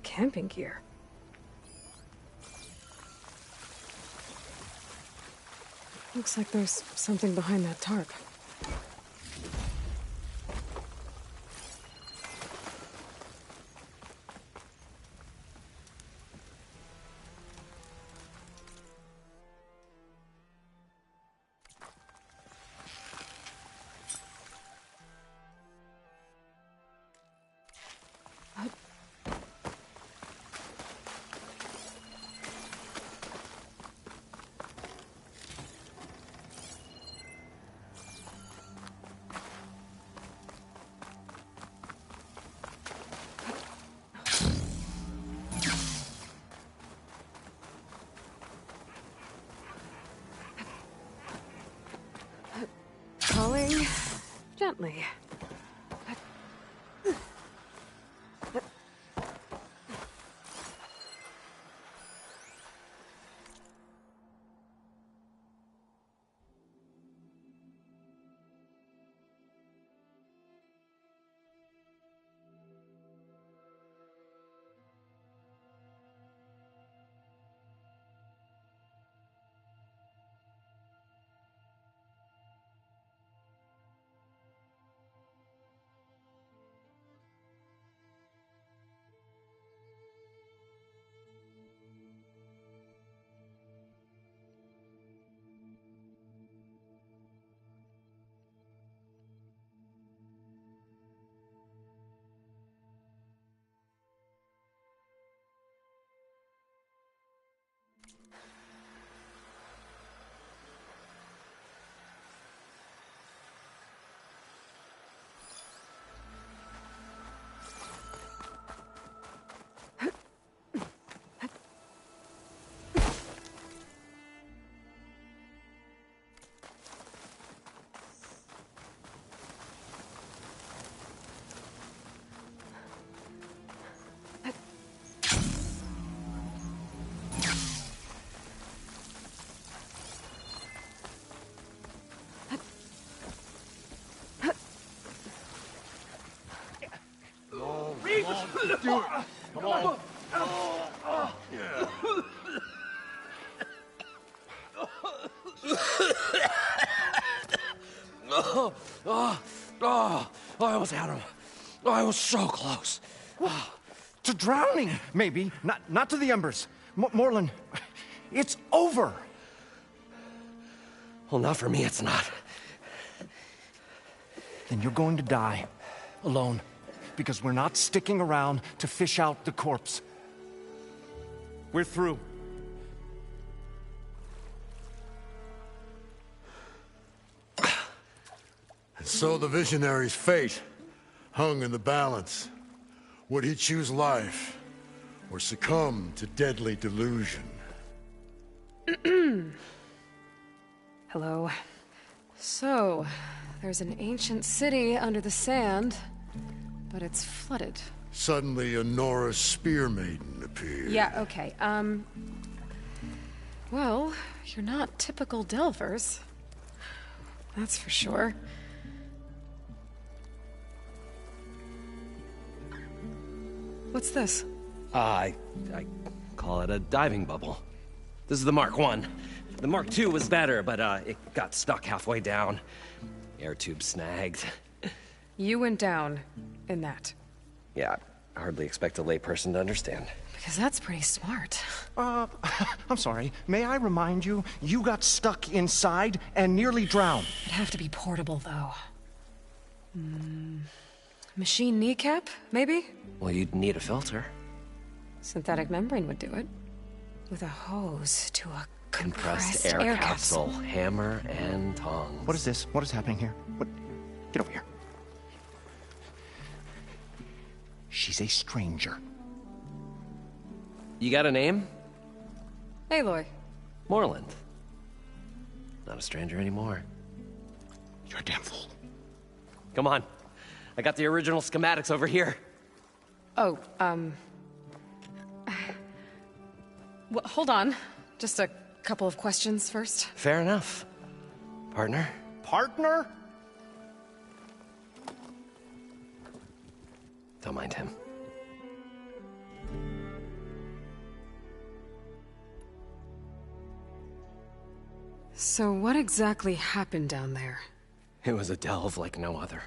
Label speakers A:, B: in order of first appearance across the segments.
A: Camping gear. Looks like there's something behind that tarp. Falling gently.
B: Do it. Come on. Yeah.
C: I almost had him. I was so close.
B: To drowning, maybe. Not to the embers. Morlun, it's over.
C: Well, not for me, it's not.
B: Then you're going to die. Alone. Because we're not sticking around to fish out the corpse. We're through.
D: And so the visionary's fate hung in the balance. Would he choose life or succumb to deadly delusion?
A: Hello. So, there's an ancient city under the sand, but it's flooded.
D: Suddenly, a Nora spear maiden appeared.
A: Yeah, okay, well, you're not typical Delvers. That's for sure. What's this?
C: I call it a diving bubble. This is the Mark I. The Mark II was better, but it got stuck halfway down. Air tube snagged.
A: You went down in that.
C: Yeah, I hardly expect a layperson to understand.
A: Because that's pretty smart.
B: I'm sorry. May I remind you, you got stuck inside and nearly drowned.
A: It'd have to be portable, though. Machine kneecap, maybe?
C: Well, you'd need a filter.
A: Synthetic membrane would do it. With a hose to a
C: Compressed air capsule, hammer and tongs.
B: What is this? What is happening here? What? Get over here. She's a stranger.
C: You got a name?
A: Aloy.
C: Moreland. Not a stranger anymore.
B: You're a damn fool.
C: Come on. I got the original schematics over here.
A: Oh, well, hold on. Just a couple of questions first.
C: Fair enough. Partner?
B: Partner?
C: Don't mind him.
A: So what exactly happened down there?
C: It was a delve like no other.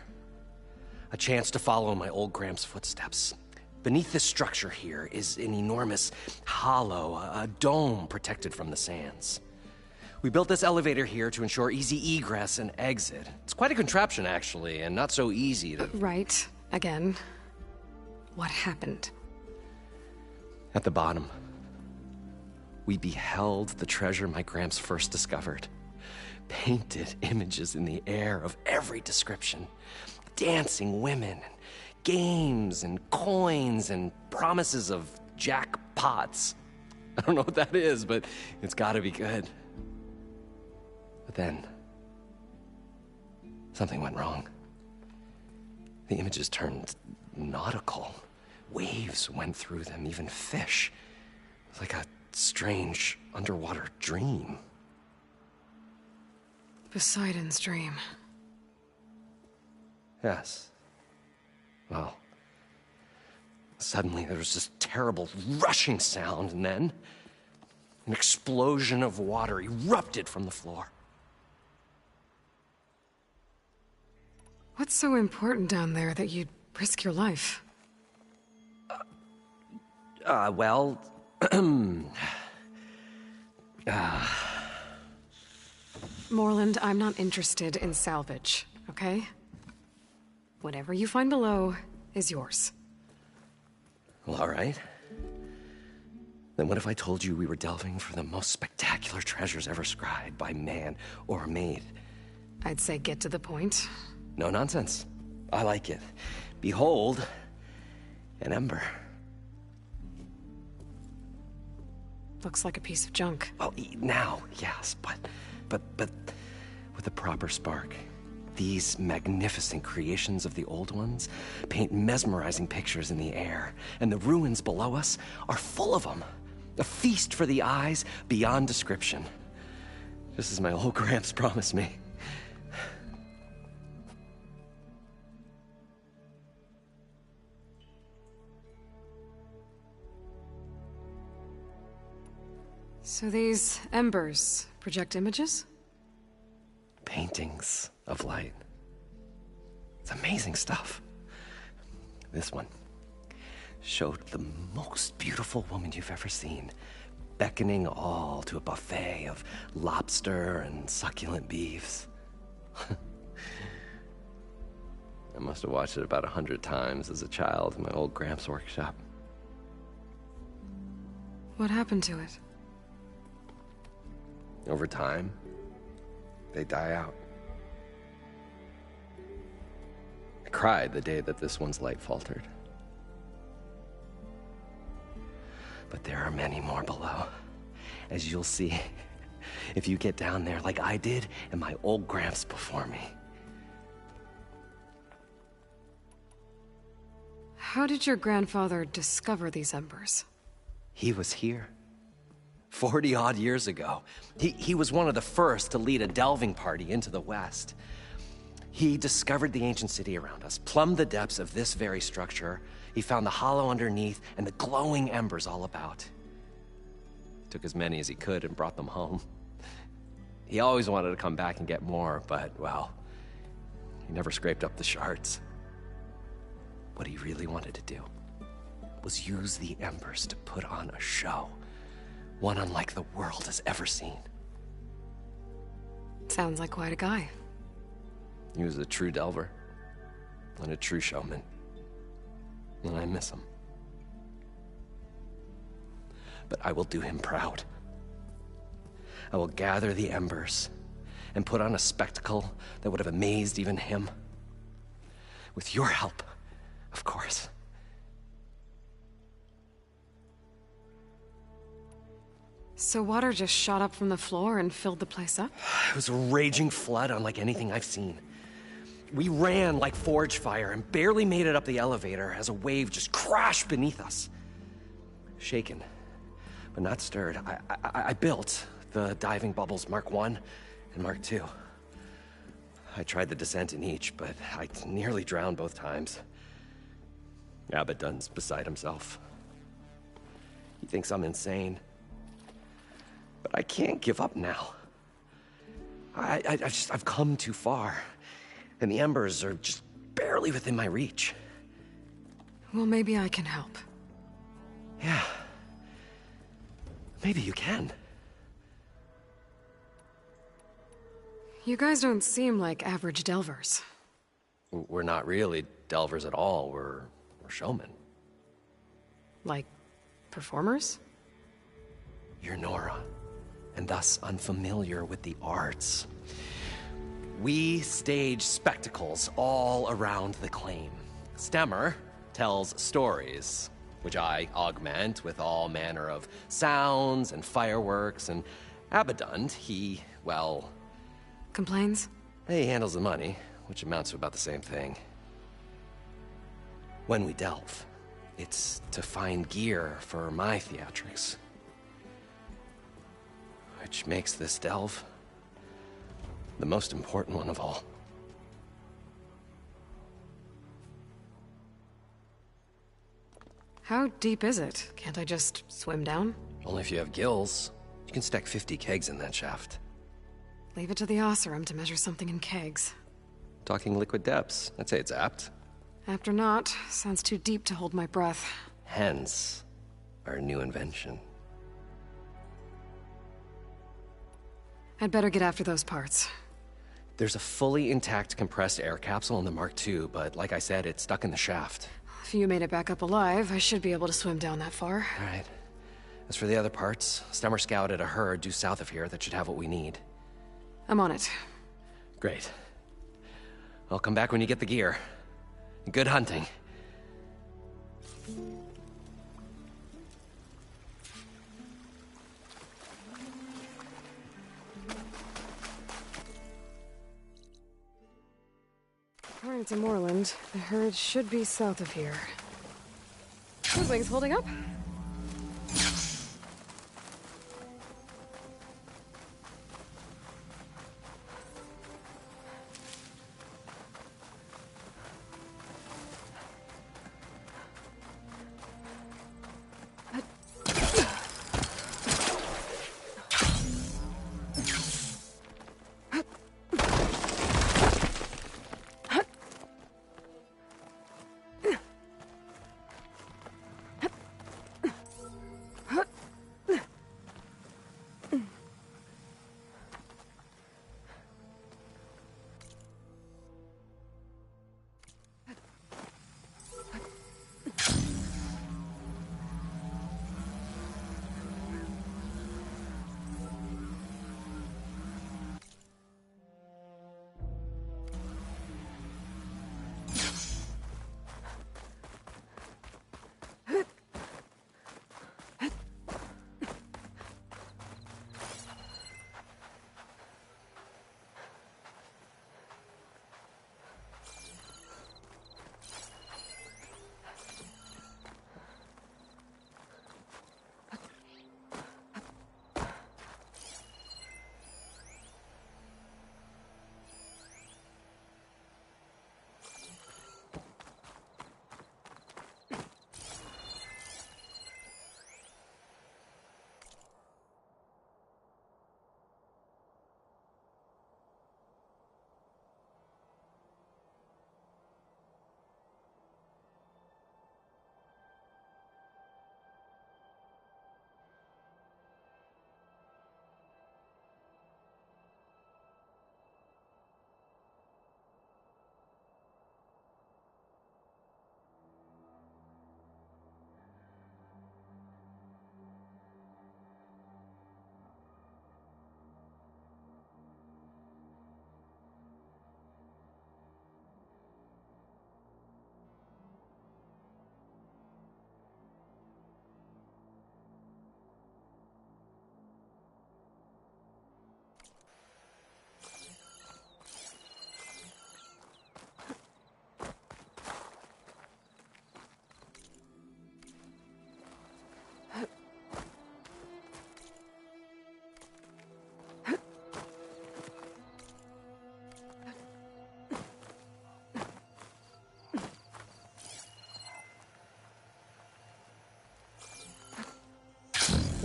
C: A chance to follow in my old Gramps' footsteps. Beneath this structure here is an enormous hollow, a dome protected from the sands. We built this elevator here to ensure easy egress and exit. It's quite a contraption, actually, and not so easy to...
A: Right. Again. What happened?
C: At the bottom, we beheld the treasure my Gramps first discovered. Painted images in the air of every description. Dancing women, and games, and coins, and promises of jackpots. I don't know what that is, but it's gotta be good. But then, something went wrong. The images turned nautical. Waves went through them, even fish. It was like a strange underwater dream.
A: Poseidon's dream.
C: Yes. Well, suddenly there was this terrible rushing sound, and then an explosion of water erupted from the floor.
A: What's so important down there that you'd risk your life?
C: Well,
A: Moreland, I'm not interested in salvage, okay? Whatever you find below is yours.
C: well, all right. Then what if I told you we were delving for the most spectacular treasures ever scribed by man or maid?
A: I'd say get to the point.
C: No nonsense. I like it. Behold, an ember.
A: Looks like a piece of junk.
C: Well, now, yes, but with a proper spark. These magnificent creations of the old ones paint mesmerizing pictures in the air, and the ruins below us are full of them. A feast for the eyes beyond description. Just as my old Gramps promised me.
A: So these embers project images?
C: Paintings of light. It's amazing stuff. This one showed the most beautiful woman you've ever seen, beckoning all to a buffet of lobster and succulent beefs. I must have watched it about 100 times as a child in my old Gramps' workshop.
A: What happened to it?
C: Over time, they die out. I cried the day that this one's light faltered. But there are many more below, as you'll see if you get down there like I did and my old Gramps before me.
A: How did your grandfather discover these embers?
C: He was here. 40-odd years ago. He was one of the first to lead a delving party into the West. He discovered the ancient city around us, plumbed the depths of this very structure. He found the hollow underneath and the glowing embers all about. Took as many as he could and brought them home. He always wanted to come back and get more, but, well, he never scraped up the shards. What he really wanted to do was use the embers to put on a show. One unlike the world has ever seen.
A: Sounds like quite a guy.
C: He was a true delver and a true showman. And I miss him. But I will do him proud. I will gather the embers and put on a spectacle that would have amazed even him. With your help, of course.
A: So water just shot up from the floor and filled the place up?
C: It was a raging flood unlike anything I've seen. We ran like forge fire and barely made it up the elevator as a wave just crashed beneath us. Shaken, but not stirred, I built the diving bubbles Mark I and Mark II. I tried the descent in each, but I nearly drowned both times. Abaddon's beside himself. He thinks I'm insane. But I can't give up now. I've come too far. And the embers are just barely within my reach.
A: Well, maybe I can help.
C: Yeah. Maybe you can.
A: You guys don't seem like average delvers.
C: We're not really delvers at all. We're showmen.
A: Like, performers?
C: You're Nora, and thus unfamiliar with the arts. We stage spectacles all around the claim. Stemmer tells stories, which I augment with all manner of sounds and fireworks, and Abaddon, he, well...
A: Complains?
C: He handles the money, which amounts to about the same thing. When we delve, it's to find gear for my theatrics. Which makes this delve the most important one of all.
A: How deep is it? Can't I just swim down?
C: Only if you have gills. You can stack 50 kegs in that shaft.
A: Leave it to the Oseram to measure something in kegs.
C: Talking liquid depths, I'd say it's apt.
A: After not, sounds too deep to hold my breath.
C: Hence, our new invention.
A: I'd better get after those parts.
C: There's a fully intact compressed air capsule in the Mark II, but like I said, it's stuck in the shaft.
A: If you made it back up alive, I should be able to swim down that far.
C: All right. As for the other parts, Stemmer scouted a herd due south of here that should have what we need.
A: I'm on it.
C: Great. I'll come back when you get the gear. Good hunting.
A: According to Moreland, the herd should be south of here. Hoodwings holding up?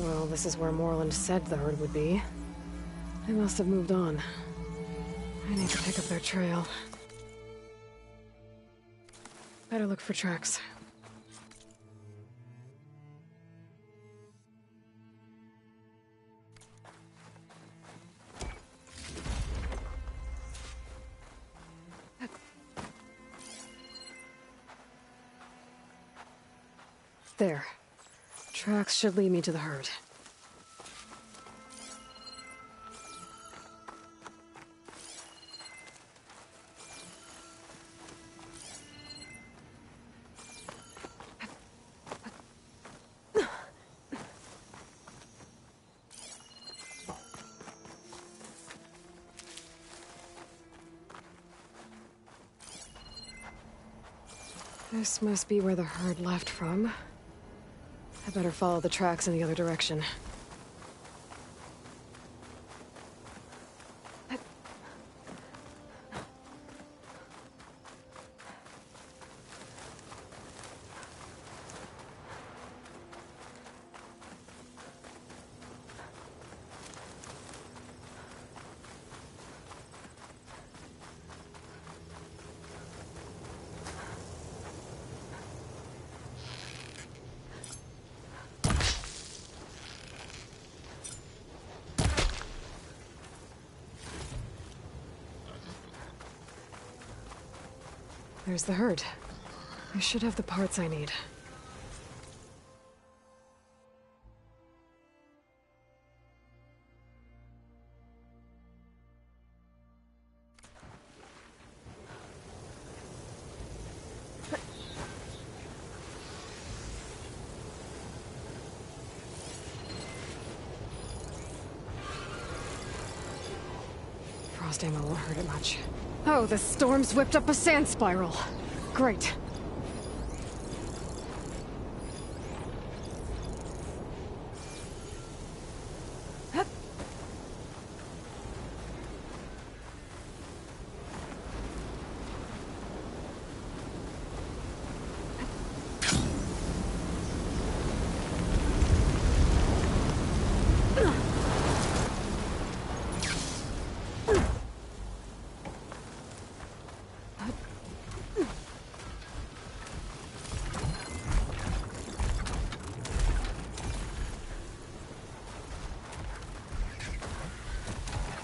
A: Well, this is where Moreland said the herd would be. They must have moved on. I need to pick up their trail. Better look for tracks. There. Tracks should lead me to the herd. This must be where the herd left from. I better follow the tracks in the other direction. There's the herd. I should have the parts I need. Frost ammo won't hurt it much. Oh, the storm's whipped up a sand spiral. Great.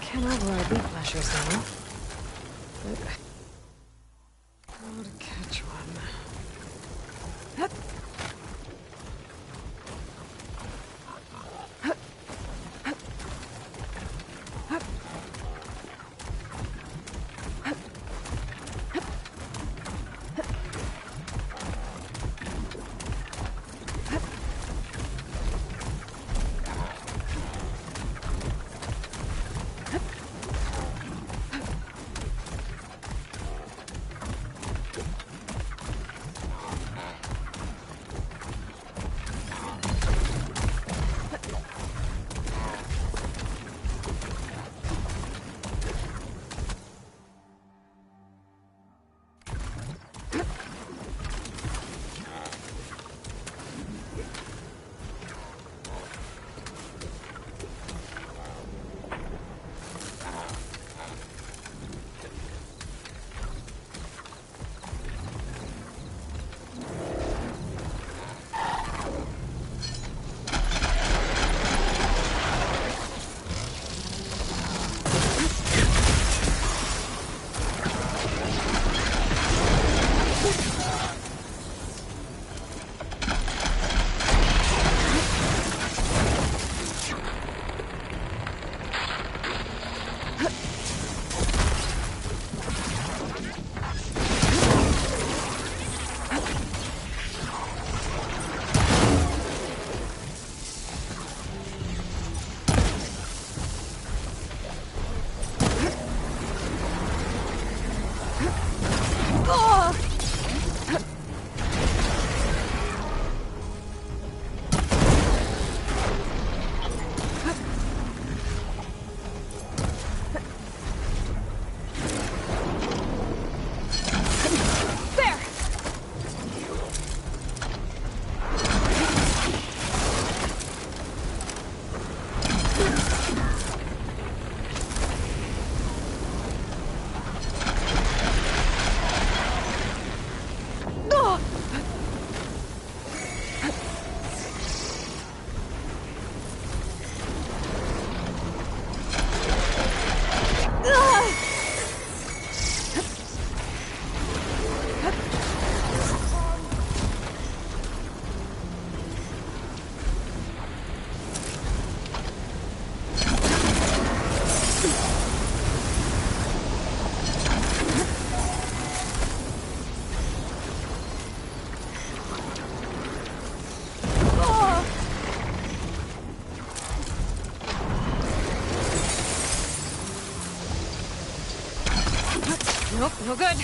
A: Can't override leaf flashers now. But how to catch one? Nope, no good.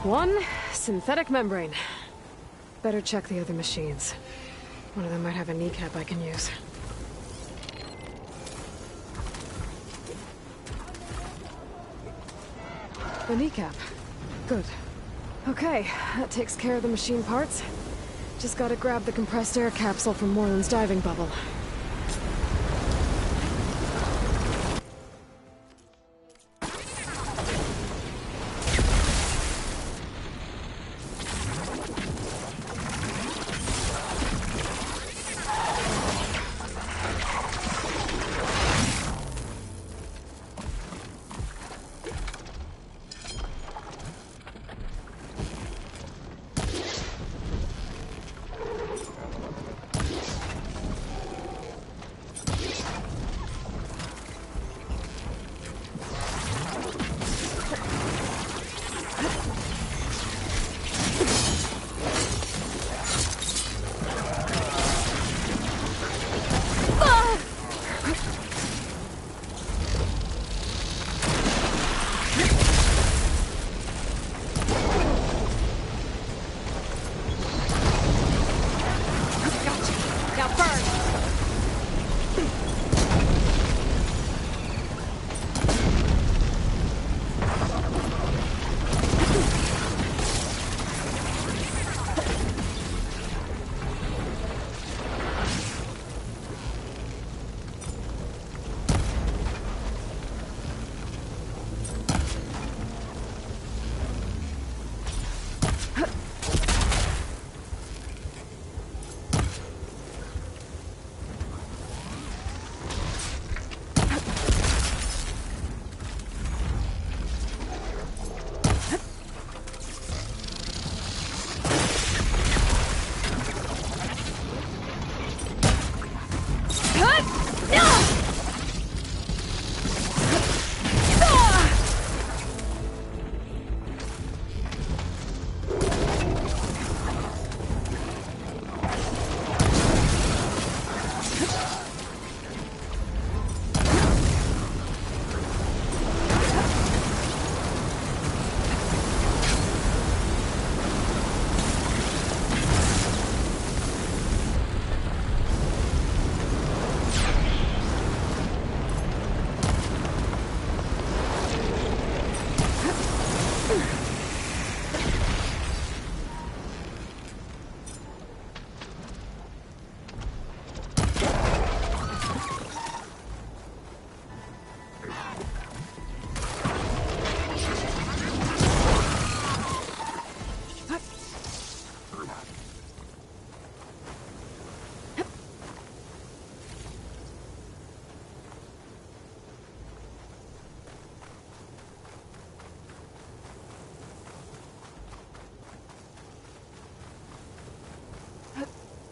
A: One synthetic membrane. Better check the other machines. One of them might have a kneecap I can use. The kneecap. Good. Okay, that takes care of the machine parts. Just gotta grab the compressed air capsule from Moreland's diving bubble.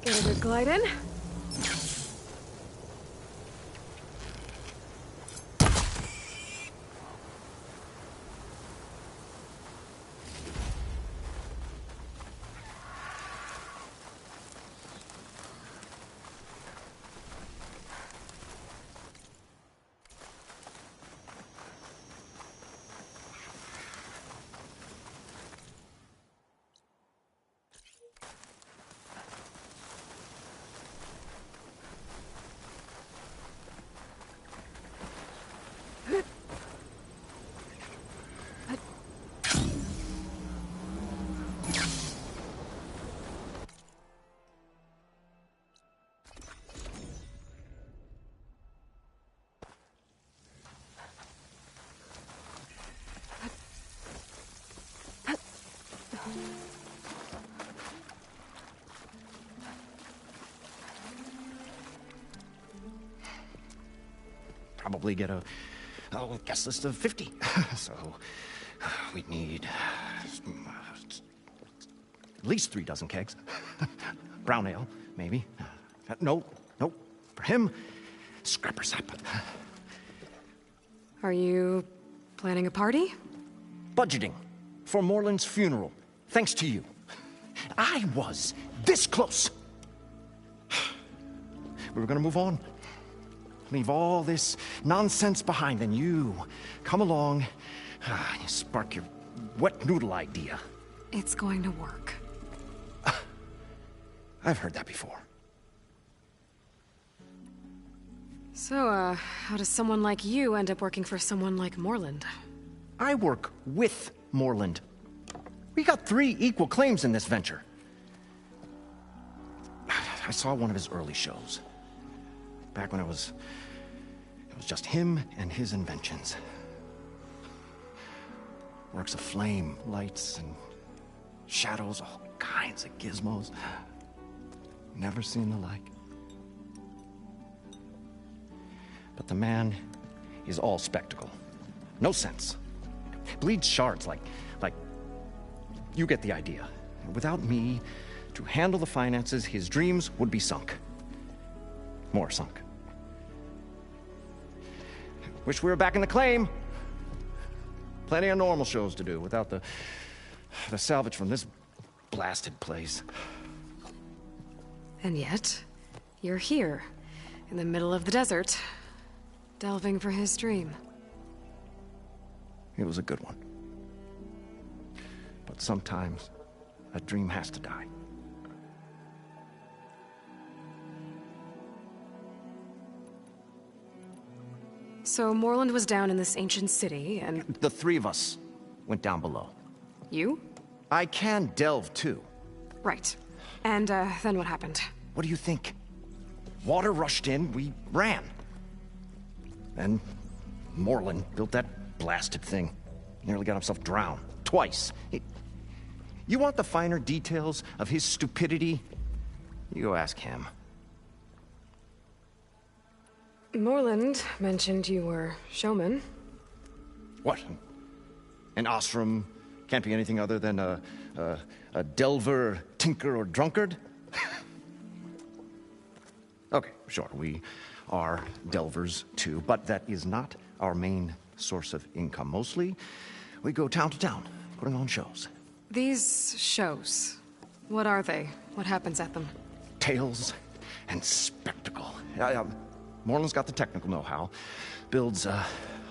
A: Get a good glide in.
B: Probably get a guest list of 50. So we'd need at least 3 dozen kegs. Brown ale, maybe. No. For him, scrapper sap.
A: Are you planning a party?
B: Budgeting for Moreland's funeral, thanks to you. I was this close. We were gonna move on. Leave all this nonsense behind, then you come along, you spark your wet noodle idea.
A: It's going to work.
B: I've heard that before.
A: So, how does someone like you end up working for someone like Moreland?
B: I work with Moreland. We got 3 equal claims in this venture. I saw one of his early shows. Back when it was just him and his inventions. Works of flame, lights, and shadows, all kinds of gizmos. Never seen the like. But the man is all spectacle. No sense. Bleeds shards like you get the idea. Without me to handle the finances, his dreams would be sunk. More sunk. Wish we were back in the claim. Plenty of normal shows to do without the salvage from this blasted place.
A: And yet, you're here, in the middle of the desert, delving for his dream.
B: It was a good one. But sometimes, a dream has to die.
A: So Moreland was down in this ancient city, and...
B: The 3 of us went down below.
A: You?
B: I can delve, too.
A: Right. And, then what happened?
B: What do you think? Water rushed in, we ran. And Moreland built that blasted thing. Nearly got himself drowned. Twice. You want the finer details of his stupidity? You go ask him.
A: Moreland mentioned you were showman.
B: What? An Ostrom can't be anything other than a delver, tinker, or drunkard? Okay, sure, we are delvers too, but that is not our main source of income. Mostly, we go town to town, putting on shows.
A: These shows, what are they? What happens at them?
B: Tales and spectacle. Moreland's got the technical know-how. Builds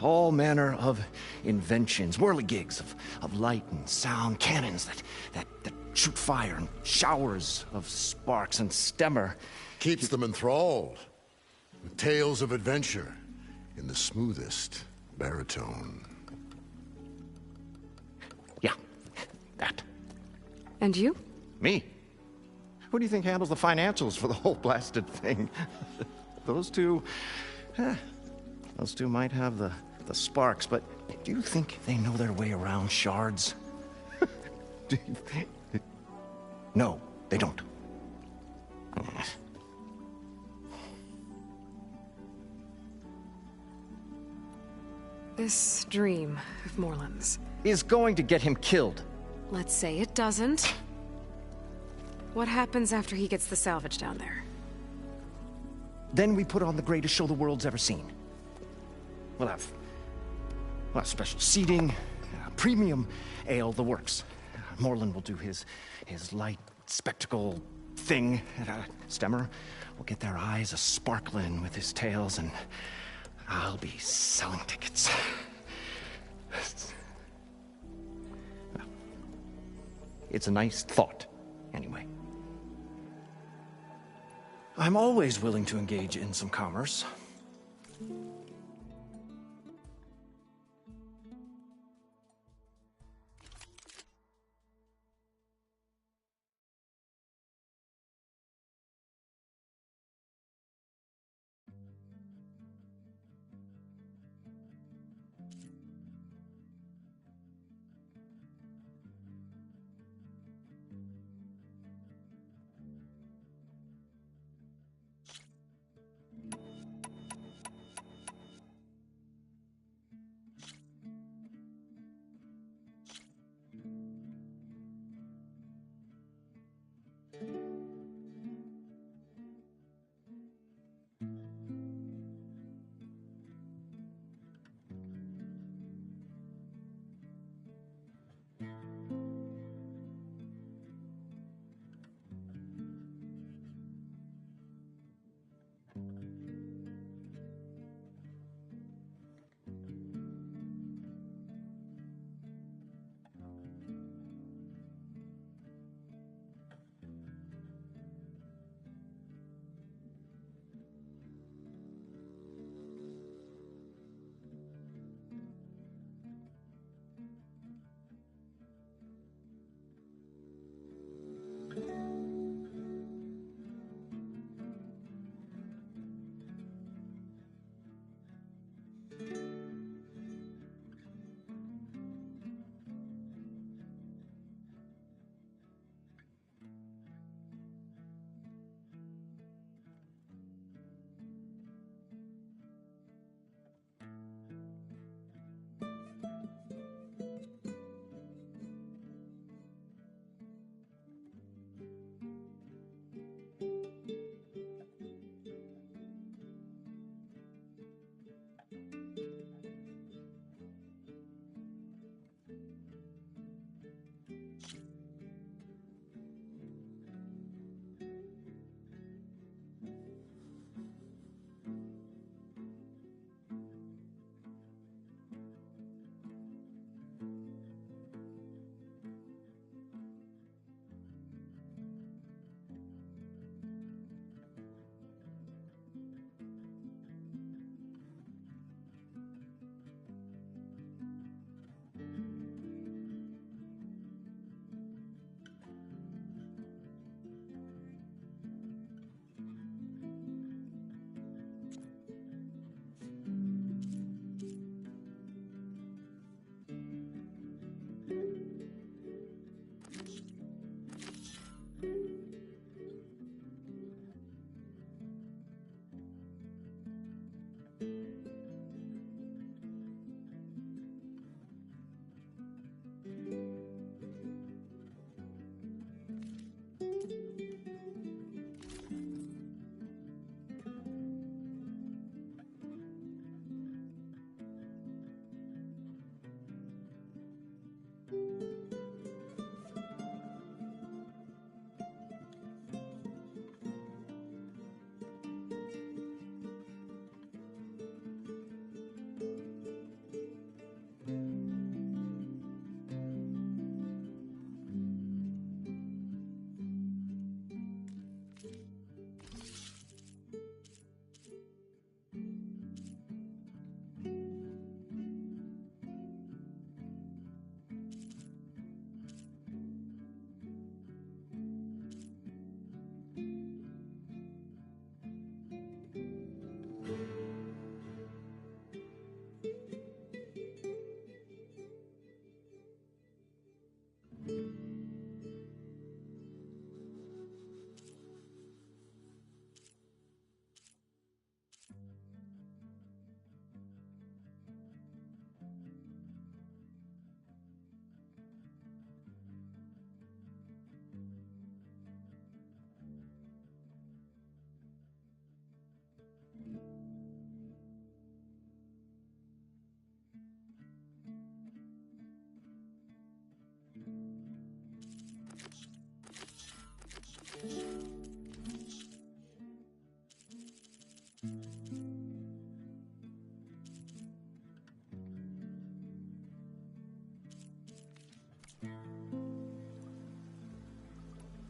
B: all manner of inventions, whirligigs of light and sound, cannons that shoot fire, and showers of sparks, and Stemmer
D: Keeps them enthralled with tales of adventure in the smoothest baritone.
B: Yeah, that.
A: And you?
B: Me? Who do you think handles the financials for the whole blasted thing? Those two might have the sparks, but do you think they know their way around shards? No, they don't.
A: This dream of Moreland's.
B: Is going to get him killed.
A: Let's say it doesn't. What happens after he gets the salvage down there?
B: Then we put on the greatest show the world's ever seen. We'll have special seating, premium ale, the works. Moreland will do his light spectacle thing. Stemmer will get their eyes a-sparkling with his tales, and I'll be selling tickets. It's a nice thought, anyway. I'm always willing to engage in some commerce.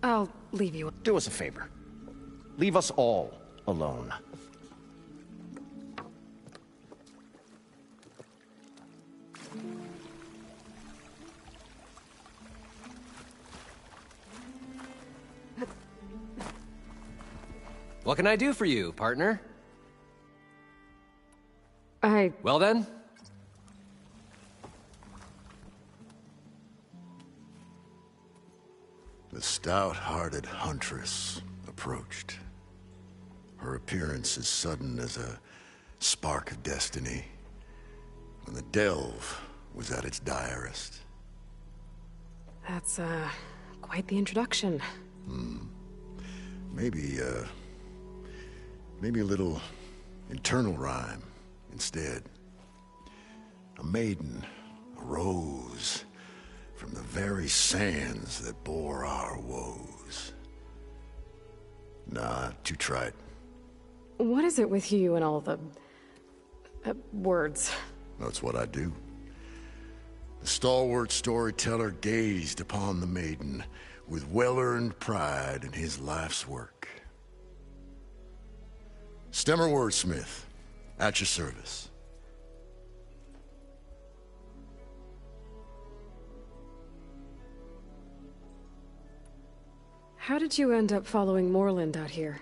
A: I'll leave you.
B: Do us a favor. Leave us all alone.
C: What can I do for you, partner?
A: Well
C: then?
D: The stout-hearted huntress approached. Her appearance as sudden as a spark of destiny, when the delve was at its direst.
A: That's, quite the introduction.
D: Maybe a little internal rhyme instead. A maiden arose from the very sands that bore our woes. Nah, too trite.
A: What is it with you and all the... words?
D: That's what I do. The stalwart storyteller gazed upon the maiden with well-earned pride in his life's work. Stemmer Wordsmith, at your service.
A: How did you end up following Morland out here?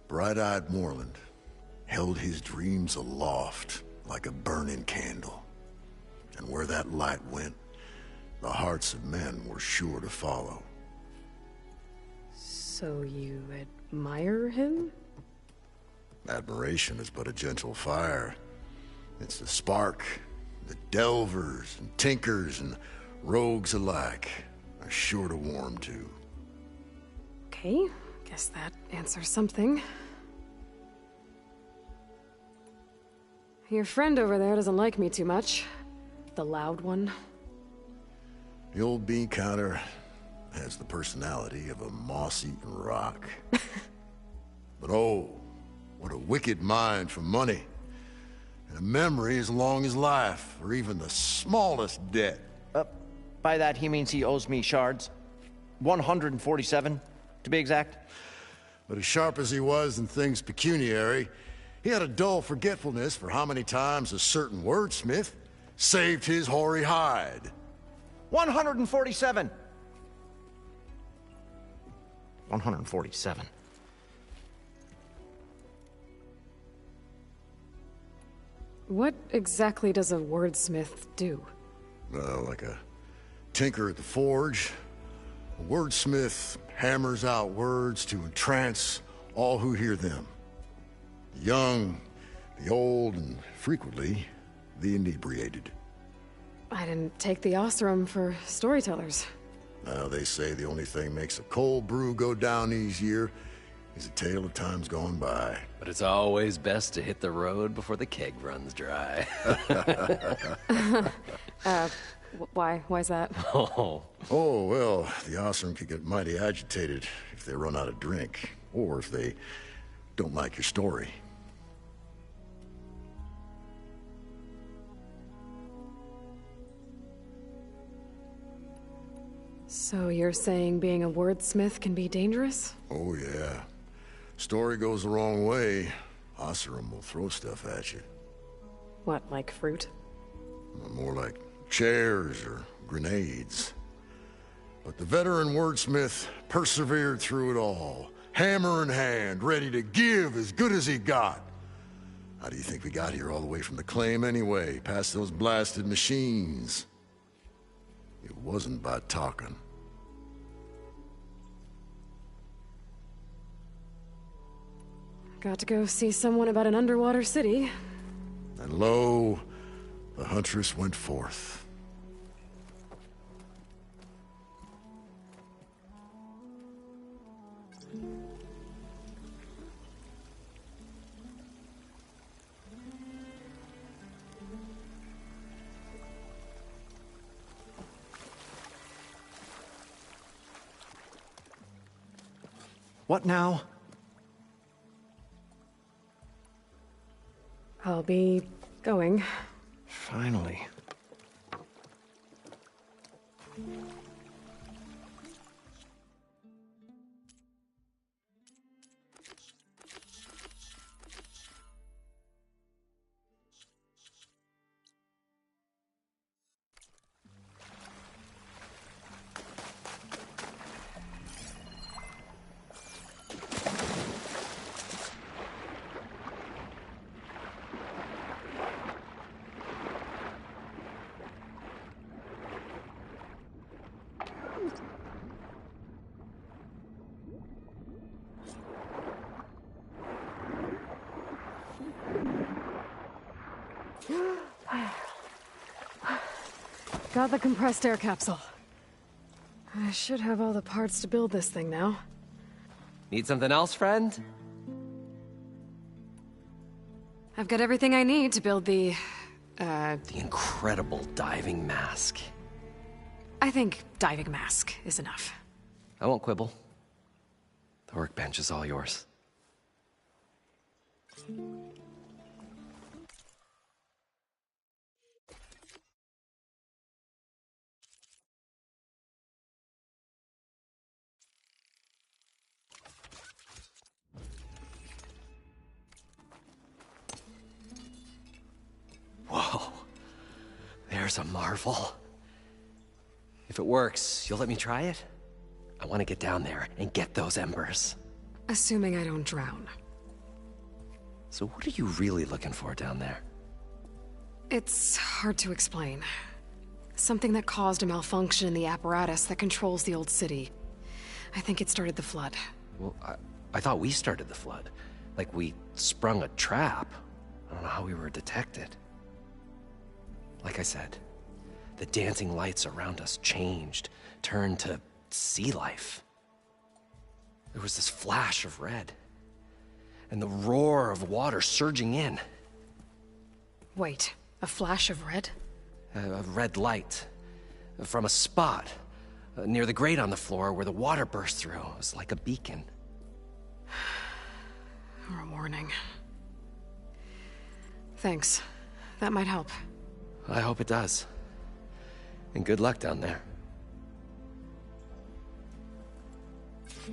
D: Bright-eyed Morland held his dreams aloft like a burning candle. And where that light went, the hearts of men were sure to follow.
A: So you admire him?
D: Admiration is but a gentle fire. It's the spark that delvers and tinkers and rogues alike are sure to warm to.
A: Okay, guess that answers something. Your friend over there doesn't like me too much. The loud one.
D: The old bean counter has the personality of a moss-eaten rock. But oh, what a wicked mind for money. And a memory as long as life, or even the smallest debt.
B: By that, he means he owes me shards. 147, to be exact.
D: But as sharp as he was in things pecuniary, he had a dull forgetfulness for how many times a certain wordsmith saved his hoary hide.
B: 147. 147.
A: What exactly does a wordsmith do?
D: Like a tinker at the forge, a wordsmith hammers out words to entrance all who hear them. The young, the old, and frequently, the inebriated.
A: I didn't take the Osram for storytellers.
D: Now, they say the only thing makes a cold brew go down easier is a tale of times gone by.
C: But it's always best to hit the road before the keg runs dry.
A: Why? Why's that?
C: Oh.
D: Oh, well, the Osram could get mighty agitated if they run out of drink, or if they don't like your story.
A: So you're saying being a wordsmith can be dangerous?
D: Oh, yeah. Story goes the wrong way, Osram will throw stuff at you.
A: What, like fruit?
D: More like chairs or grenades. But the veteran wordsmith persevered through it all, hammer in hand, ready to give as good as he got. How do you think we got here all the way from the claim anyway, past those blasted machines? It wasn't by talking.
A: Got to go see someone about an underwater city.
D: And lo, the huntress went forth.
B: What now?
A: I'll be going.
B: Finally.
A: Got the compressed air capsule. I should have all the parts to build this thing now.
C: Need something else, friend?
A: I've got everything I need to build the
C: incredible diving mask.
A: I think diving mask is enough.
C: I won't quibble. The workbench is all yours. Whoa. There's a marvel. If it works, you'll let me try it? I want to get down there and get those embers.
A: Assuming I don't drown.
C: So what are you really looking for down there?
A: It's hard to explain. Something that caused a malfunction in the apparatus that controls the old city. I think it started the flood.
C: Well, I thought we started the flood. Like we sprung a trap. I don't know how we were detected. Like I said, the dancing lights around us changed, turned to sea life. There was this flash of red, and the roar of water surging in.
A: Wait, a flash of red?
C: A red light from a spot near the grate on the floor where the water burst through. It was like a beacon.
A: Or a warning. Thanks. That might help.
C: I hope it does. And good luck down there.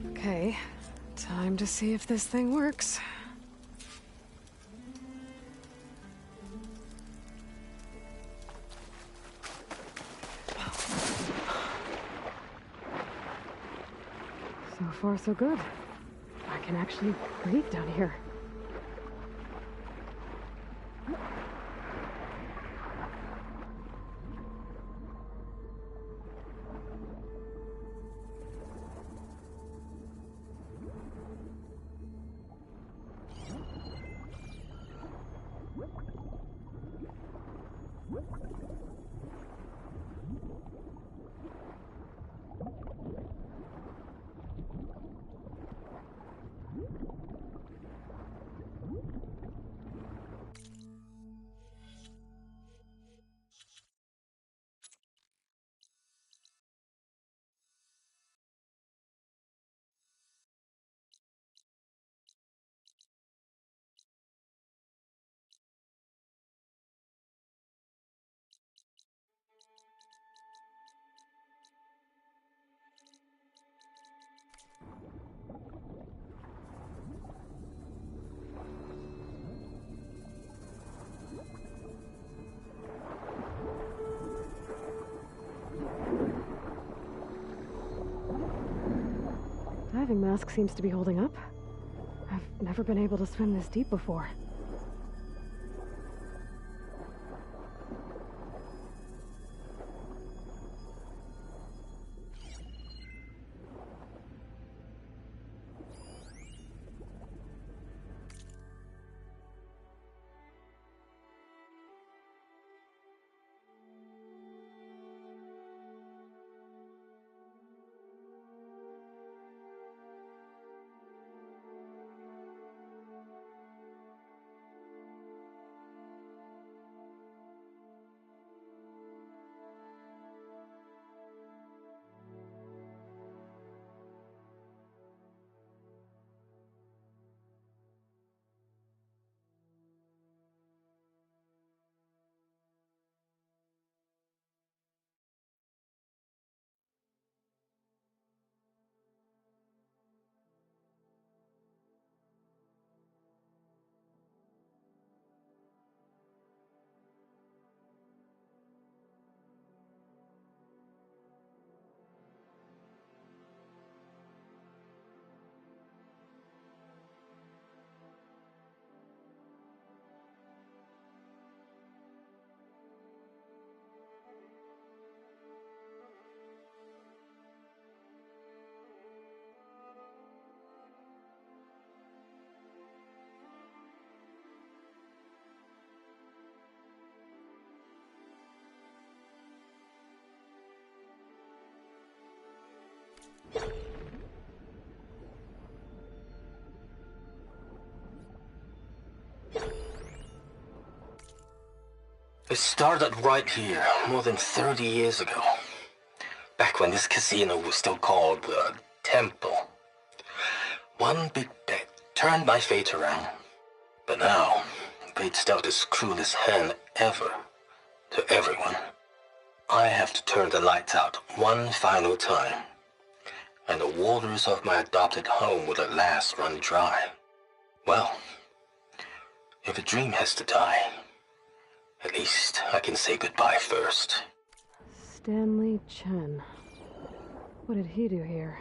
A: Okay, time to see if this thing works. So far, so good. I can actually breathe down here. Diving mask seems to be holding up. I've never been able to swim this deep before.
E: It started right here, more than 30 years ago. Back when this casino was still called the Temple. One big bet turned my fate around. But now, fate's dealt its cruelest hand ever to everyone. I have to turn the lights out one final time. And the waters of my adopted home will at last run dry. Well, if a dream has to die, at least I can say goodbye first.
A: Stanley Chen. What did he do here?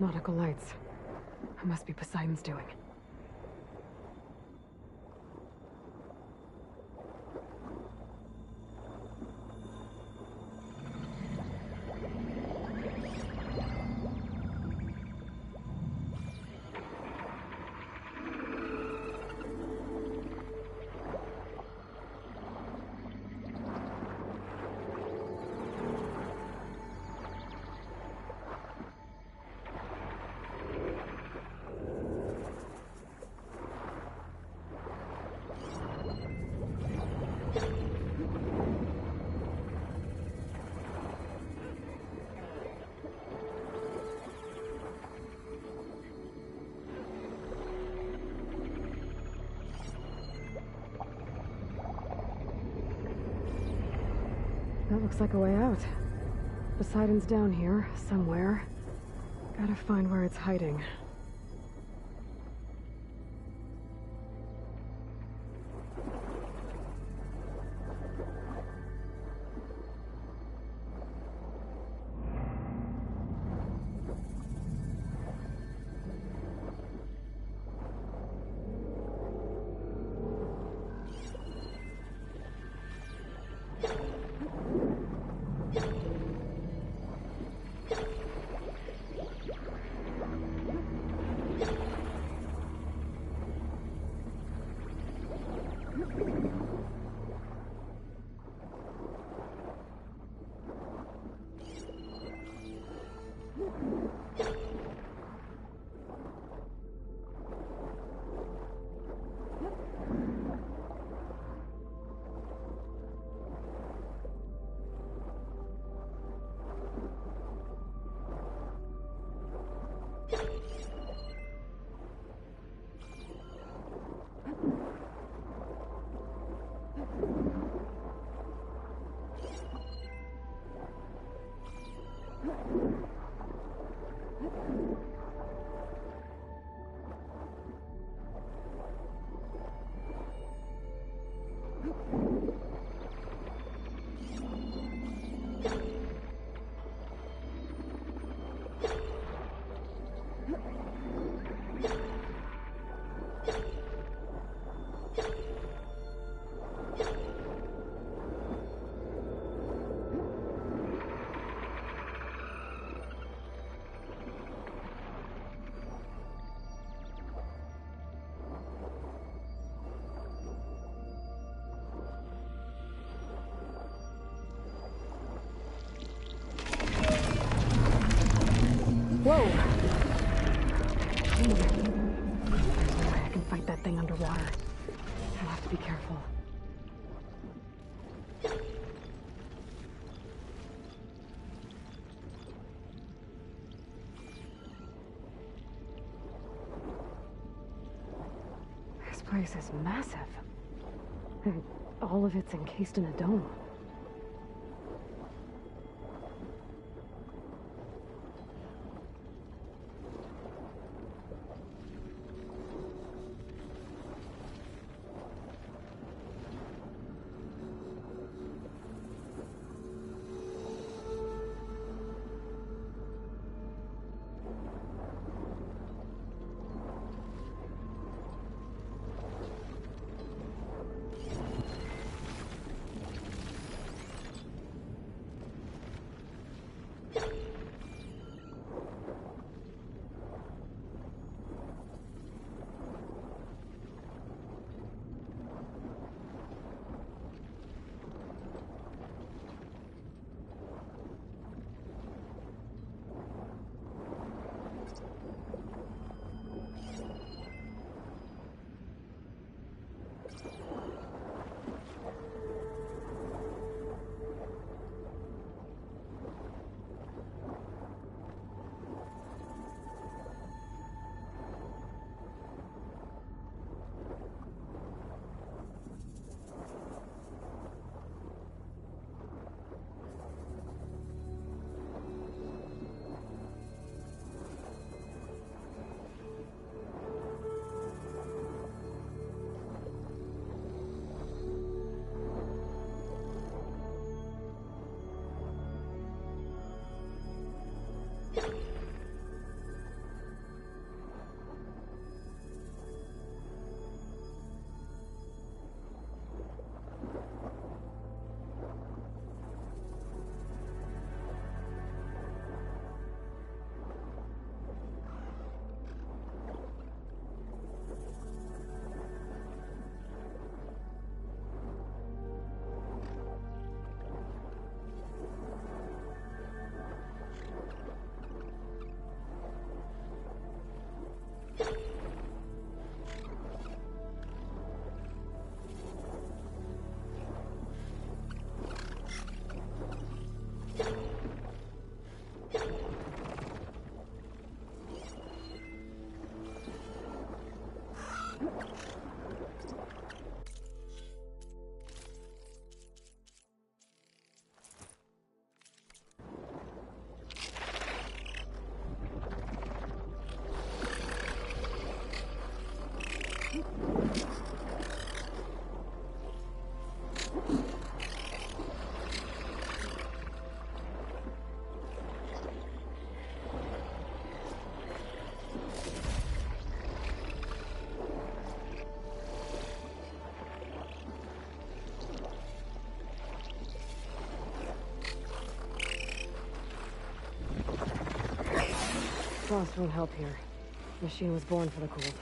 A: Nautical lights. It must be Poseidon's doing. That looks like a way out. Poseidon's down here, somewhere. Gotta find where it's hiding. Whoa! There's no way I can fight that thing underwater. I'll have to be careful. This place is massive. And all of it's encased in a dome. frost won't help here. Machine was born for the cold.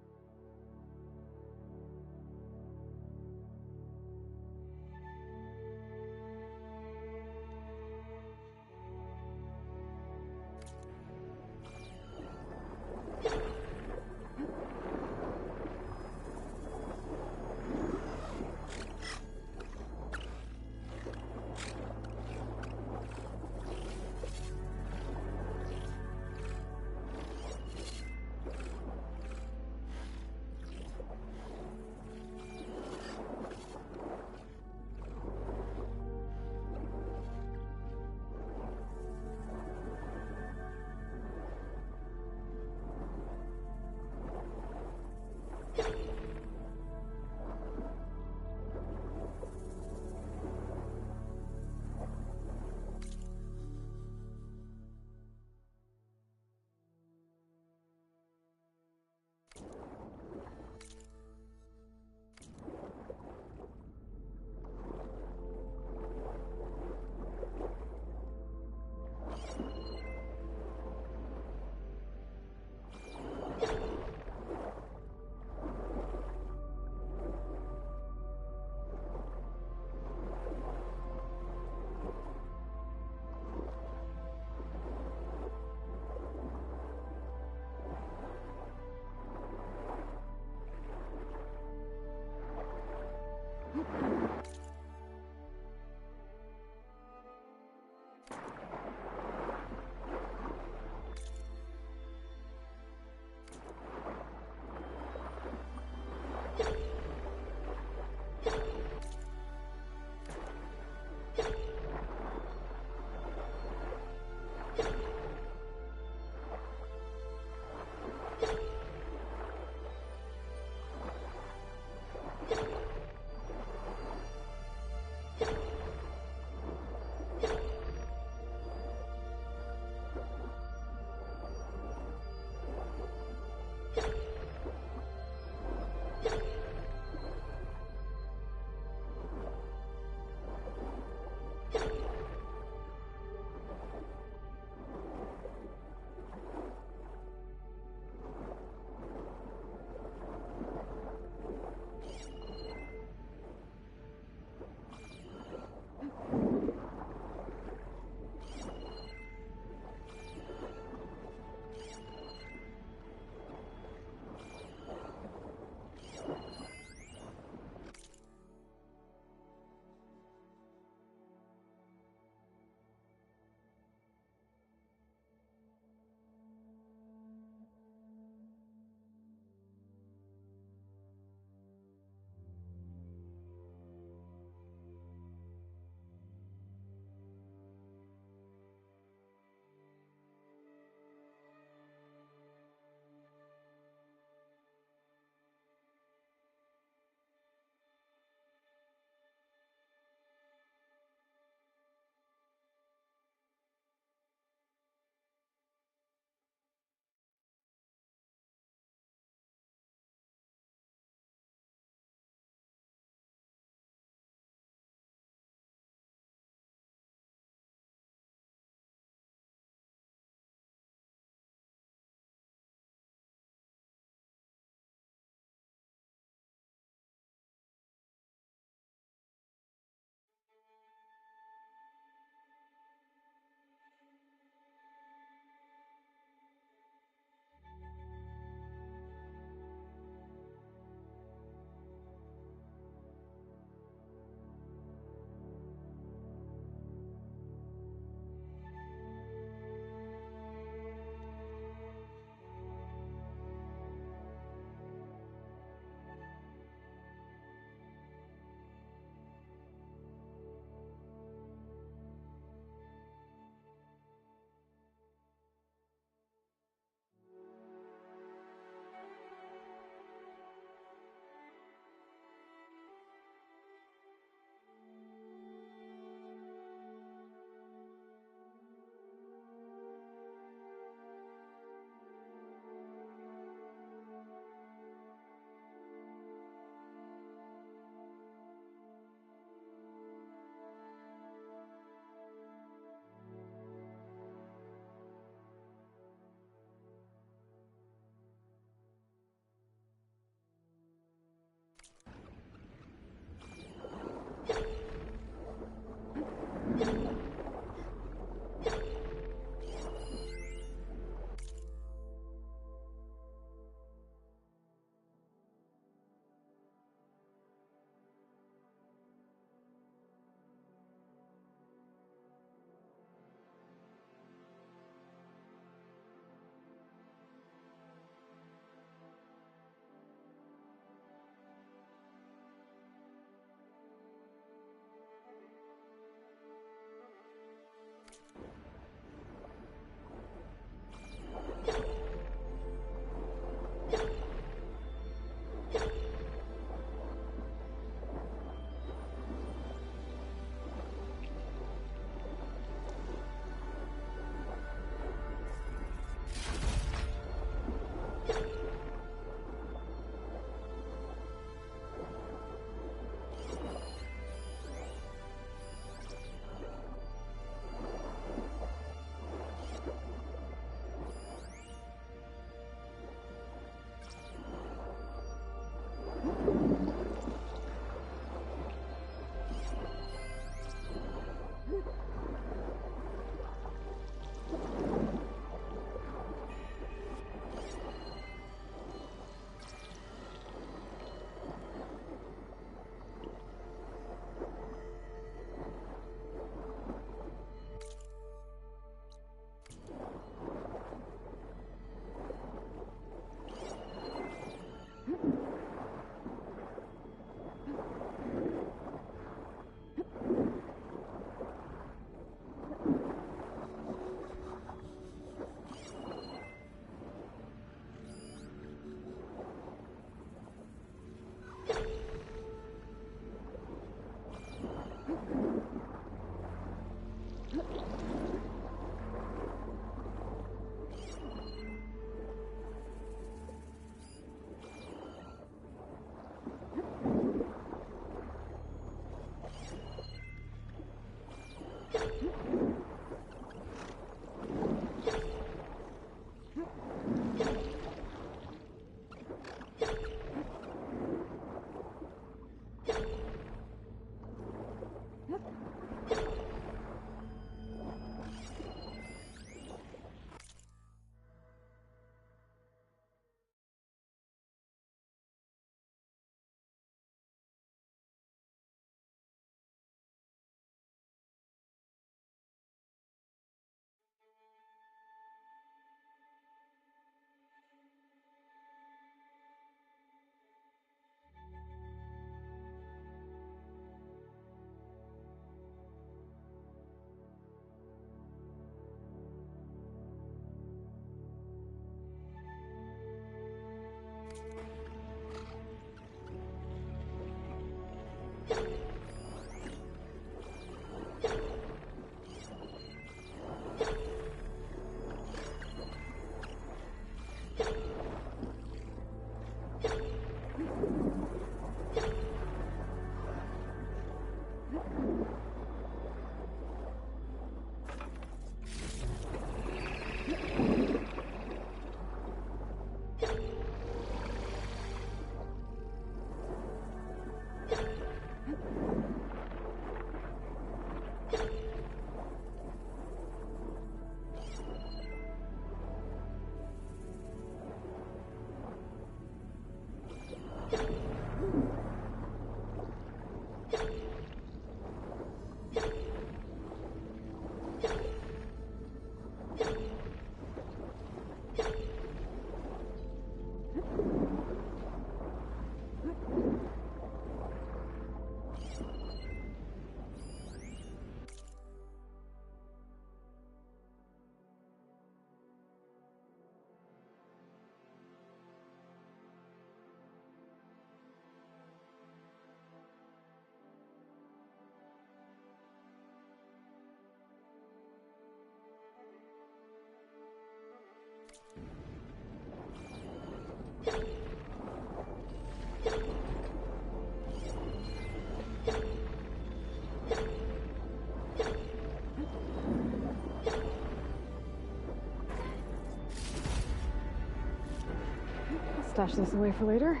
A: Stash this away for later.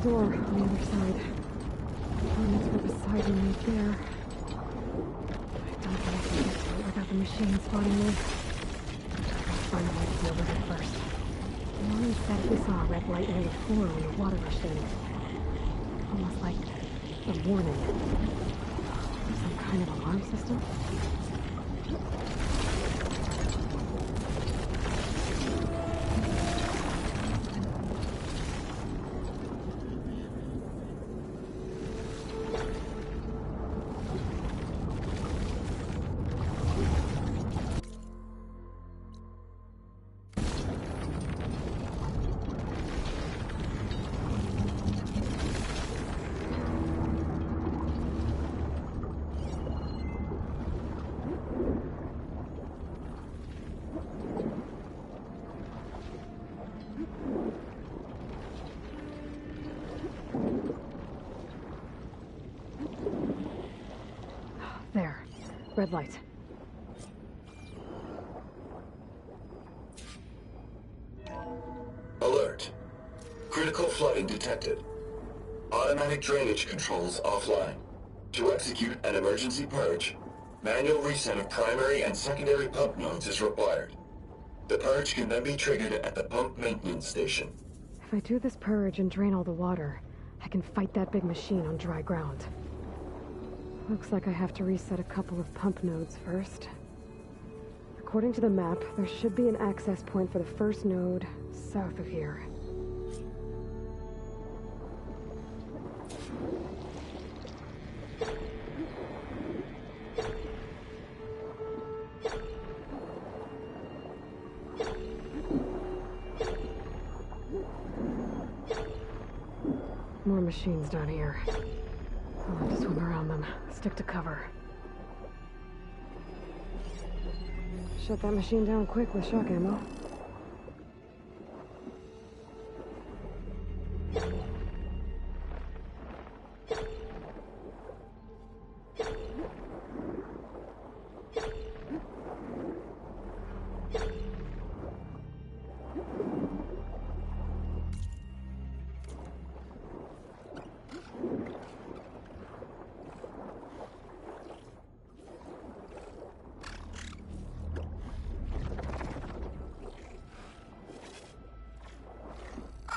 A: Door on the other side. It's for the side room right there. I don't think I can get to it without the machine spotting me. I'll find a way to deal with it first. Lauren said we saw a red light near the floor when the water rushed in. Almost like a warning. Some kind of alarm system? There. Red light.
F: Alert. Critical flooding detected. Automatic drainage controls offline. To execute an emergency purge, manual reset of primary and secondary pump nodes is required. The purge can then be triggered at the pump maintenance station.
A: If I do this purge and drain all the water, I can fight that big machine on dry ground. Looks like I have to reset a couple of pump nodes first. According to the map, there should be an access point for the first node south of here. More machines down here. I'll have to swim around them. Stick to cover. Shut that machine down quick with shock ammo.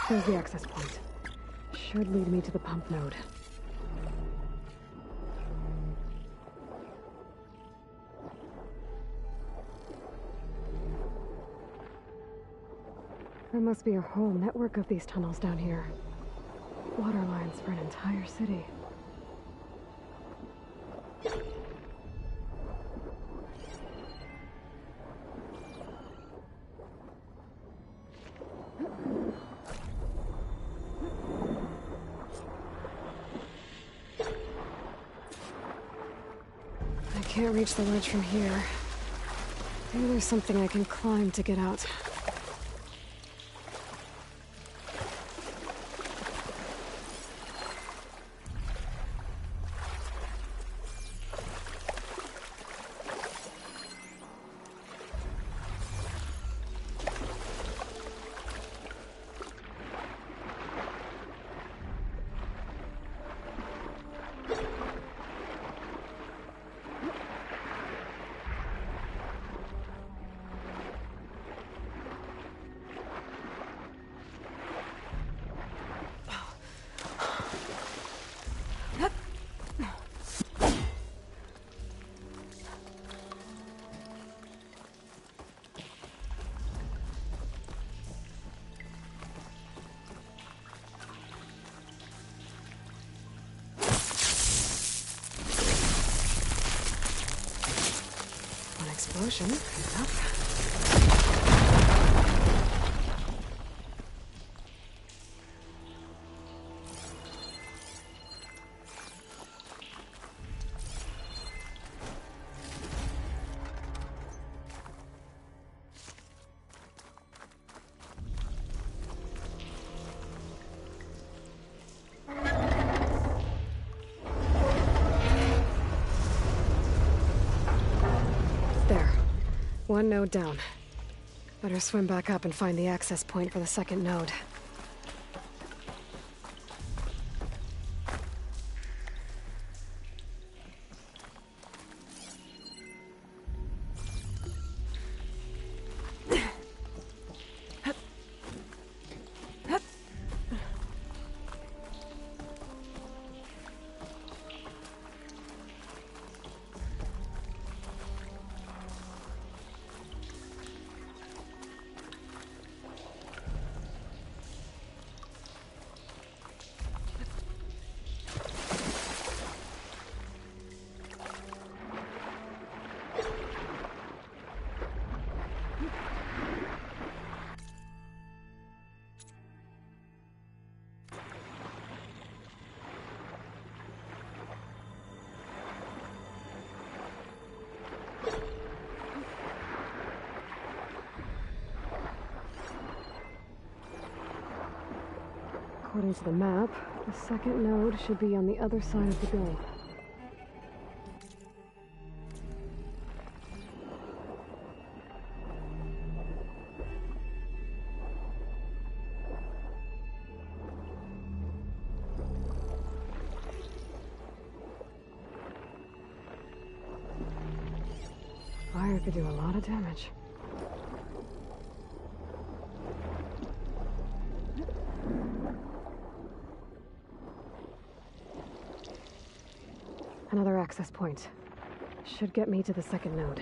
A: There's the access point. Should lead me to the pump node. There must be a whole network of these tunnels down here. Water lines for an entire city. I can't reach the ledge from here. Maybe there's something I can climb to get out. Explosion. Enough. One node down. Better swim back up and find the access point for the second node. According to the map, the second node should be on the other side of the bill. Fire could do a lot of damage. Another access point. Should get me to the second node.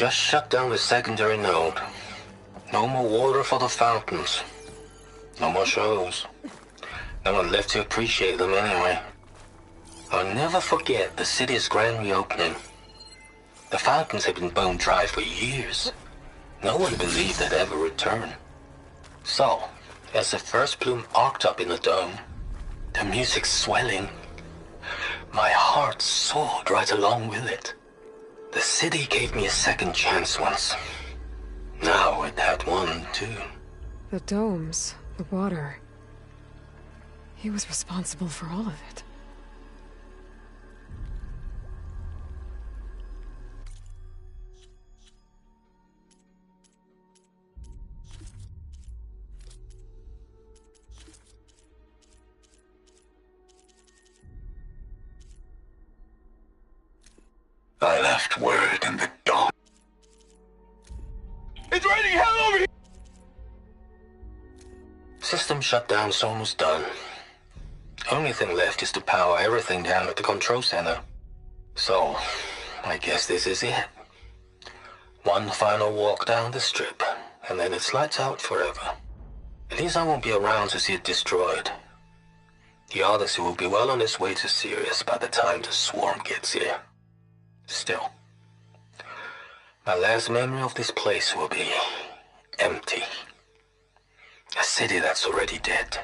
E: Just shut down the secondary node. No more water for the fountains. No more shows. No one left to appreciate them anyway. I'll never forget the city's grand reopening. The fountains had been bone dry for years. No one believed they'd ever return. So, as the first plume arced up in the dome, the music swelling, my heart soared right along with it. The city gave me a second chance once. Now it had one, too.
A: The domes, the water. He was responsible for all of it.
F: I left word in the dawn. It's raining hell over here!
E: System shutdown's almost done. Only thing left is to power everything down at the control center. So, I guess this is it. One final walk down the strip, and then it's lights out forever. At least I won't be around to see it destroyed. The Odyssey will be well on its way to Sirius by the time the swarm gets here. Still, my last memory of this place will be empty. A city that's already dead.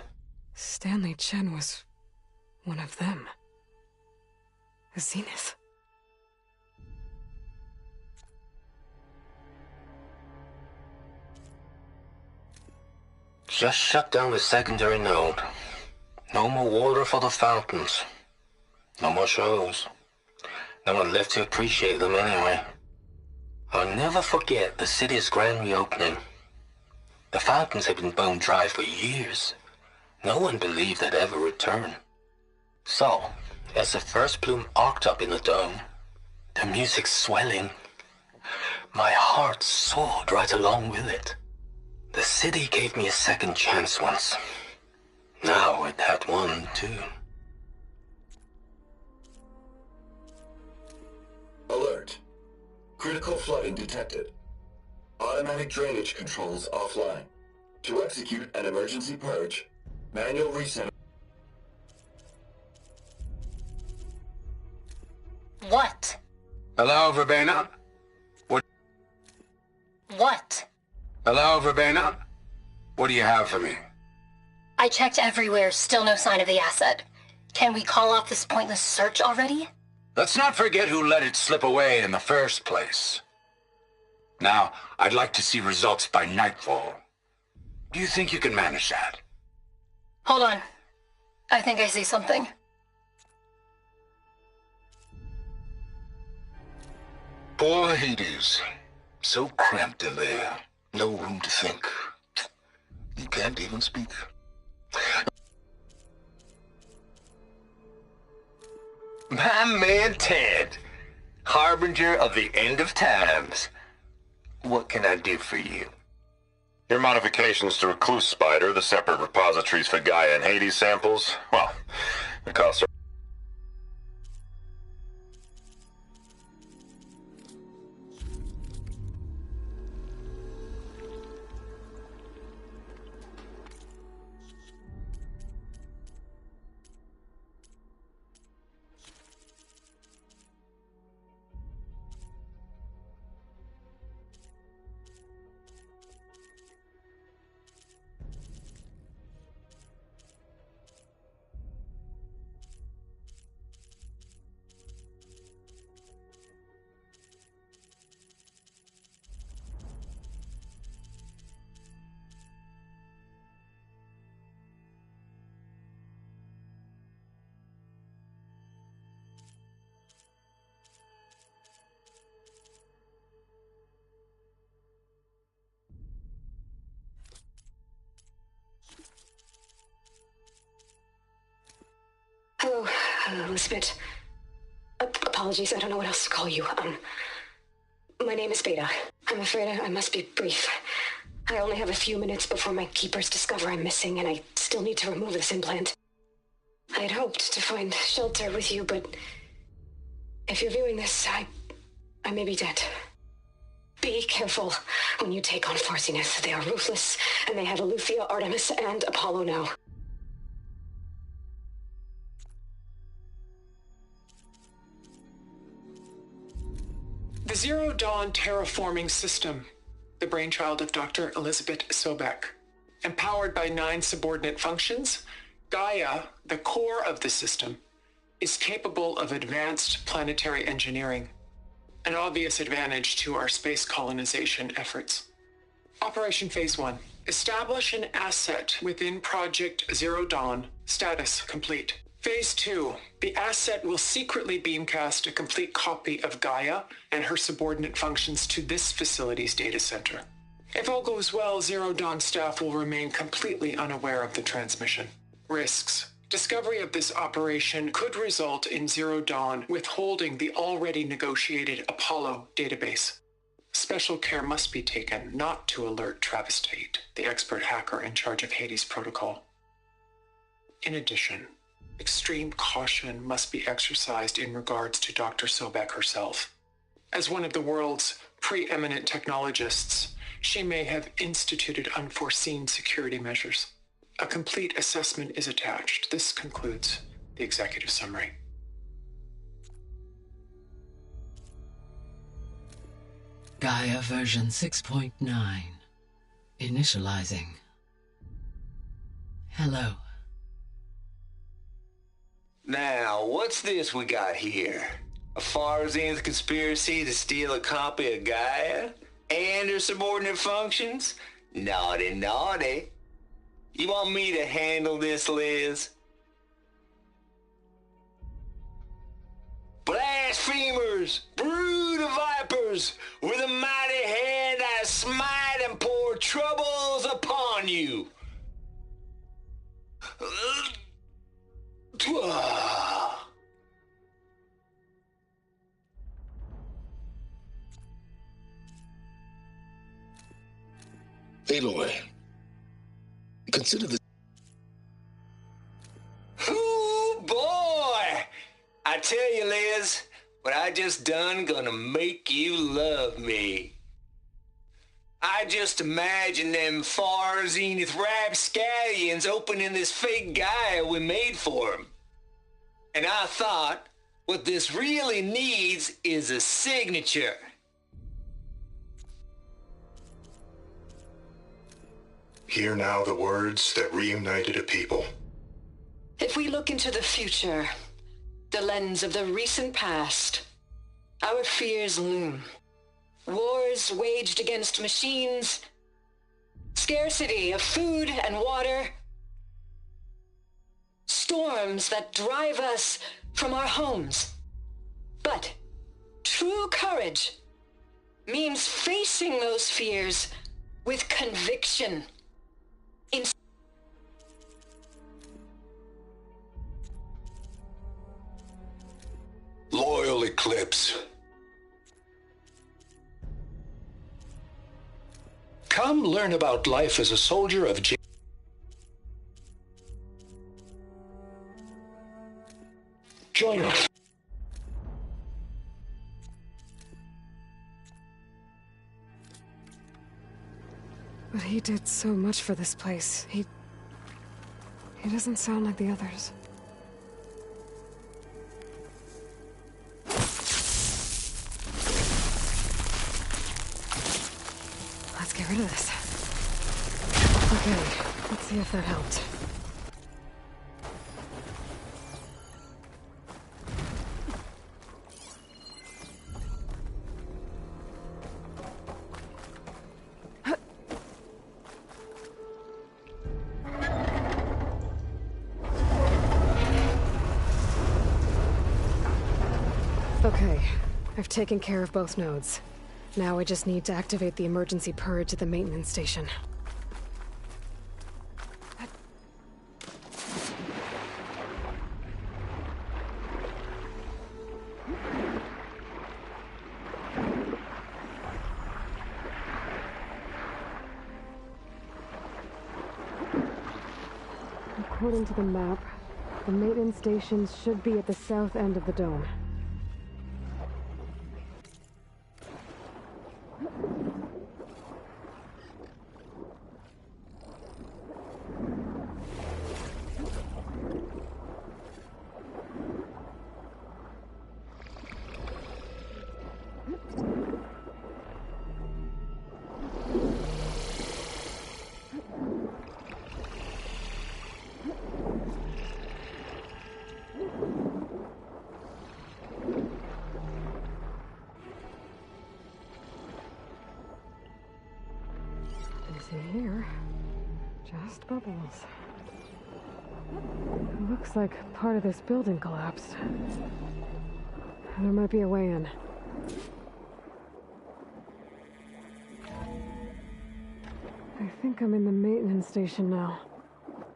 A: Stanley Chen was one of them. The Zenith.
E: Just shut down the secondary node. No more water for the fountains. No more shows. No one left to appreciate them anyway. I'll never forget the city's grand reopening. The fountains had been bone dry for years. No one believed they'd ever return. So, as the first plume arced up in the dome, the music swelling, my heart soared right along with it. The city gave me a second chance once. Now it had one, too.
F: Alert. Critical flooding detected. Automatic drainage controls offline. To execute an emergency purge, manual reset.
G: What?
H: Hello, Verbena?
G: What?
H: Hello, Verbena? What do you have for me?
G: I checked everywhere, still no sign of the asset. Can we call off this pointless search already?
H: Let's not forget who let it slip away in the first place. Now, I'd like to see results by nightfall. Do you think you can manage that?
G: Hold on. I think I see something.
F: Poor Hades. So cramped in there. No room to think. You can't even speak.
I: My man Ted, harbinger of the end of times. What can I do for you?
J: Your modifications to Recluse Spider, the separate repositories for Gaia and Hades samples, well, the costs are...
K: Elizabeth. Apologies, I don't know what else to call you. My name is Beta. I'm afraid I must be brief. I only have a few minutes before my keepers discover I'm missing, and I still need to remove this implant. I had hoped to find shelter with you, but if you're viewing this, I may be dead. Be careful when you take on Far Zenith. They are ruthless, and they have Eleuthia, Artemis, and Apollo now.
L: The Zero Dawn terraforming system, the brainchild of Dr. Elizabeth Sobek. Empowered by 9 subordinate functions, Gaia, the core of the system, is capable of advanced planetary engineering, an obvious advantage to our space colonization efforts. Operation Phase 1. Establish an asset within Project Zero Dawn. Status complete. Phase 2. The asset will secretly beamcast a complete copy of Gaia and her subordinate functions to this facility's data center. If all goes well, Zero Dawn staff will remain completely unaware of the transmission. Risks. Discovery of this operation could result in Zero Dawn withholding the already negotiated Apollo database. Special care must be taken not to alert Travis Tate, the expert hacker in charge of Hades Protocol. In addition, extreme caution must be exercised in regards to Dr. Sobek herself. As one of the world's preeminent technologists, she may have instituted unforeseen security measures. A complete assessment is attached. This concludes the executive summary.
M: Gaia version 6.9. Initializing. Hello.
I: Now, what's this we got here? A Far Zenith conspiracy to steal a copy of Gaia and her subordinate functions? Naughty, naughty. You want me to handle this, Liz? Blasphemers! Brood of vipers! With a mighty hand I smite and pour troubles upon you!
F: Aloy, consider this.
I: Ooh, boy! I tell you, Liz, what I just done gonna make you love me. I just imagine them Far Zenith rapscallions opening this fake Gaia we made for them. And I thought, what this really needs is a signature.
F: Hear now the words that reunited a people.
K: If we look into the future, the lens of the recent past, our fears loom. Wars waged against machines, scarcity of food and water, storms that drive us from our homes. But true courage means facing those fears with conviction.
F: Loyal Eclipse.
L: Come learn about life as a soldier of Join us.
A: But he did so much for this place. He doesn't sound like the others. Let's get rid of this. Okay, let's see if that helped. Okay, I've taken care of both nodes. Now I just need to activate the emergency purge at the maintenance station. according to the map, the maintenance stations should be at the south end of the dome. In here, just bubbles. It looks like part of this building collapsed. There might be a way in. I think I'm in the maintenance station now.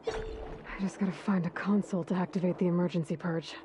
A: I just gotta find a console to activate the emergency purge.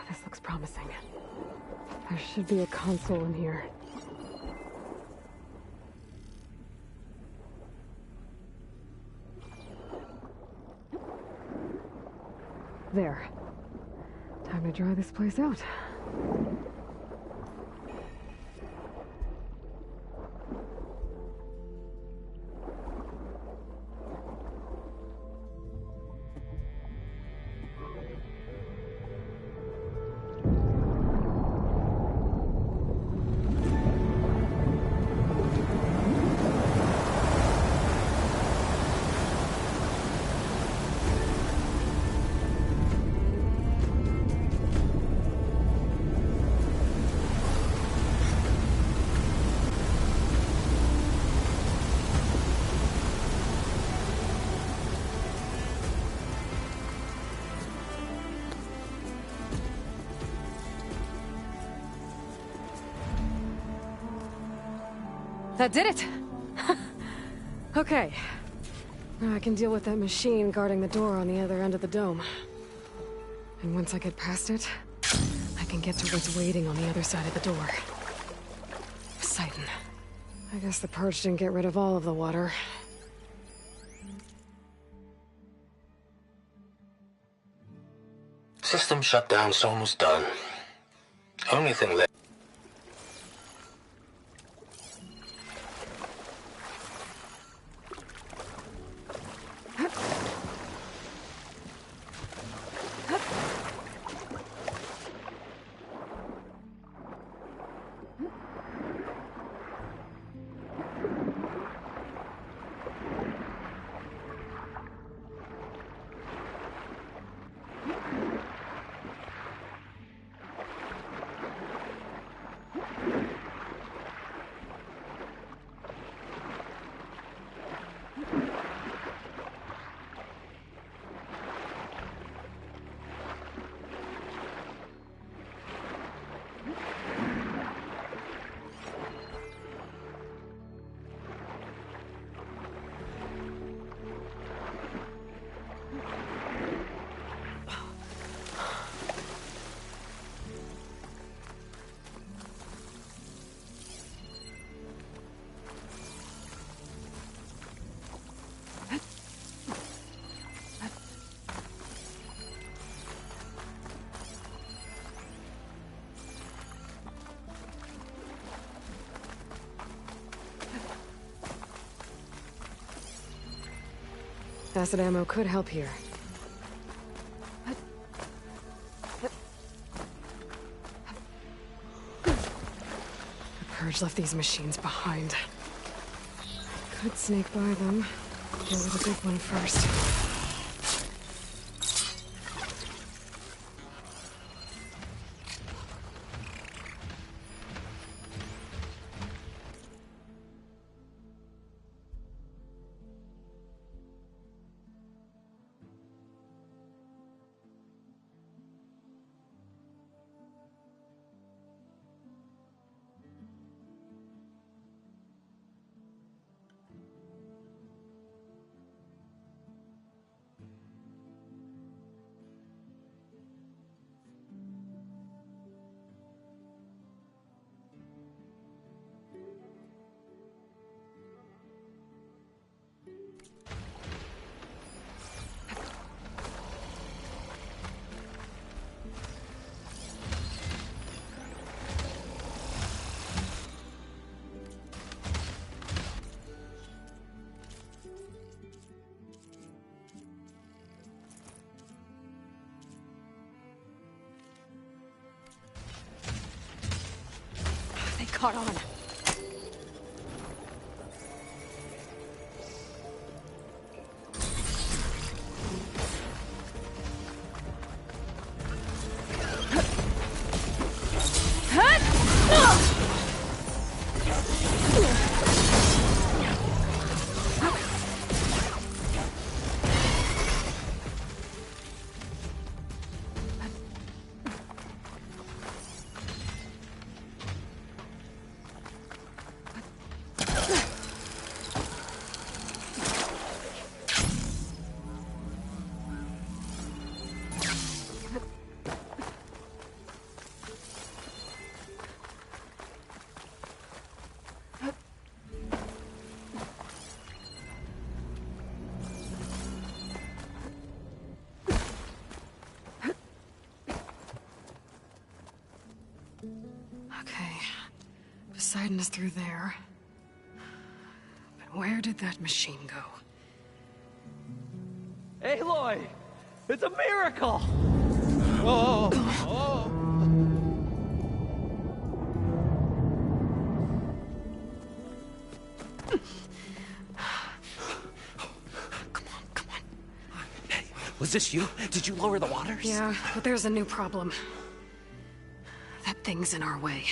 A: This looks promising. There should be a console in here. There. Time to dry this place out. That did it! Okay. Now I can deal with that machine guarding the door on the other end of the dome. And once I get past it, I can get to what's waiting on the other side of the door. Poseidon. I guess the purge didn't get rid of all of the water.
E: System shutdown's almost done. Only thing left.
A: acid ammo could help here. The Purge left these machines behind. Could sneak by them. Deal with the big one first. Caught on. Okay. Poseidon is through there. But where did that machine go?
N: Aloy! It's a miracle! Whoa! Oh!
C: Was this you? Did you lower the waters?
A: Yeah, but there's a new problem. That thing's in our way.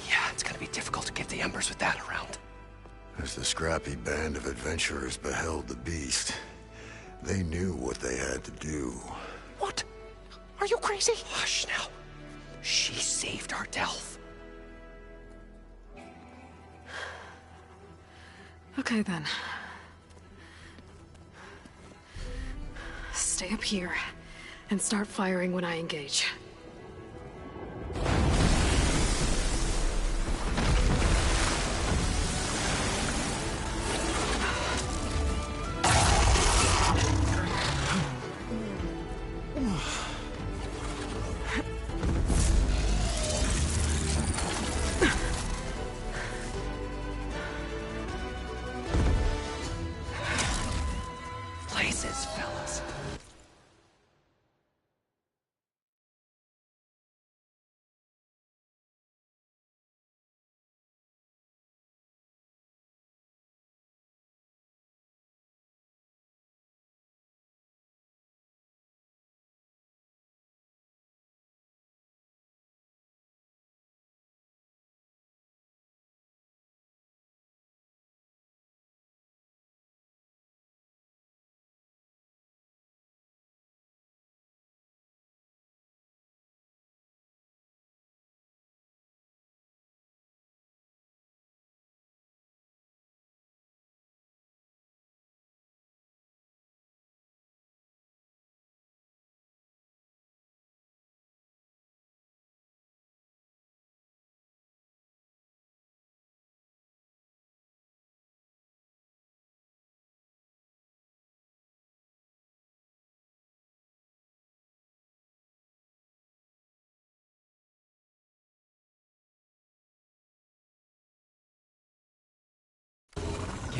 C: Yeah, it's gonna be difficult to get the embers with that around.
D: As the scrappy band of adventurers beheld the beast, they knew what they had to do.
C: What? Are you crazy? Hush now. She saved our Delph.
A: Okay then. Stay up here and start firing when I engage.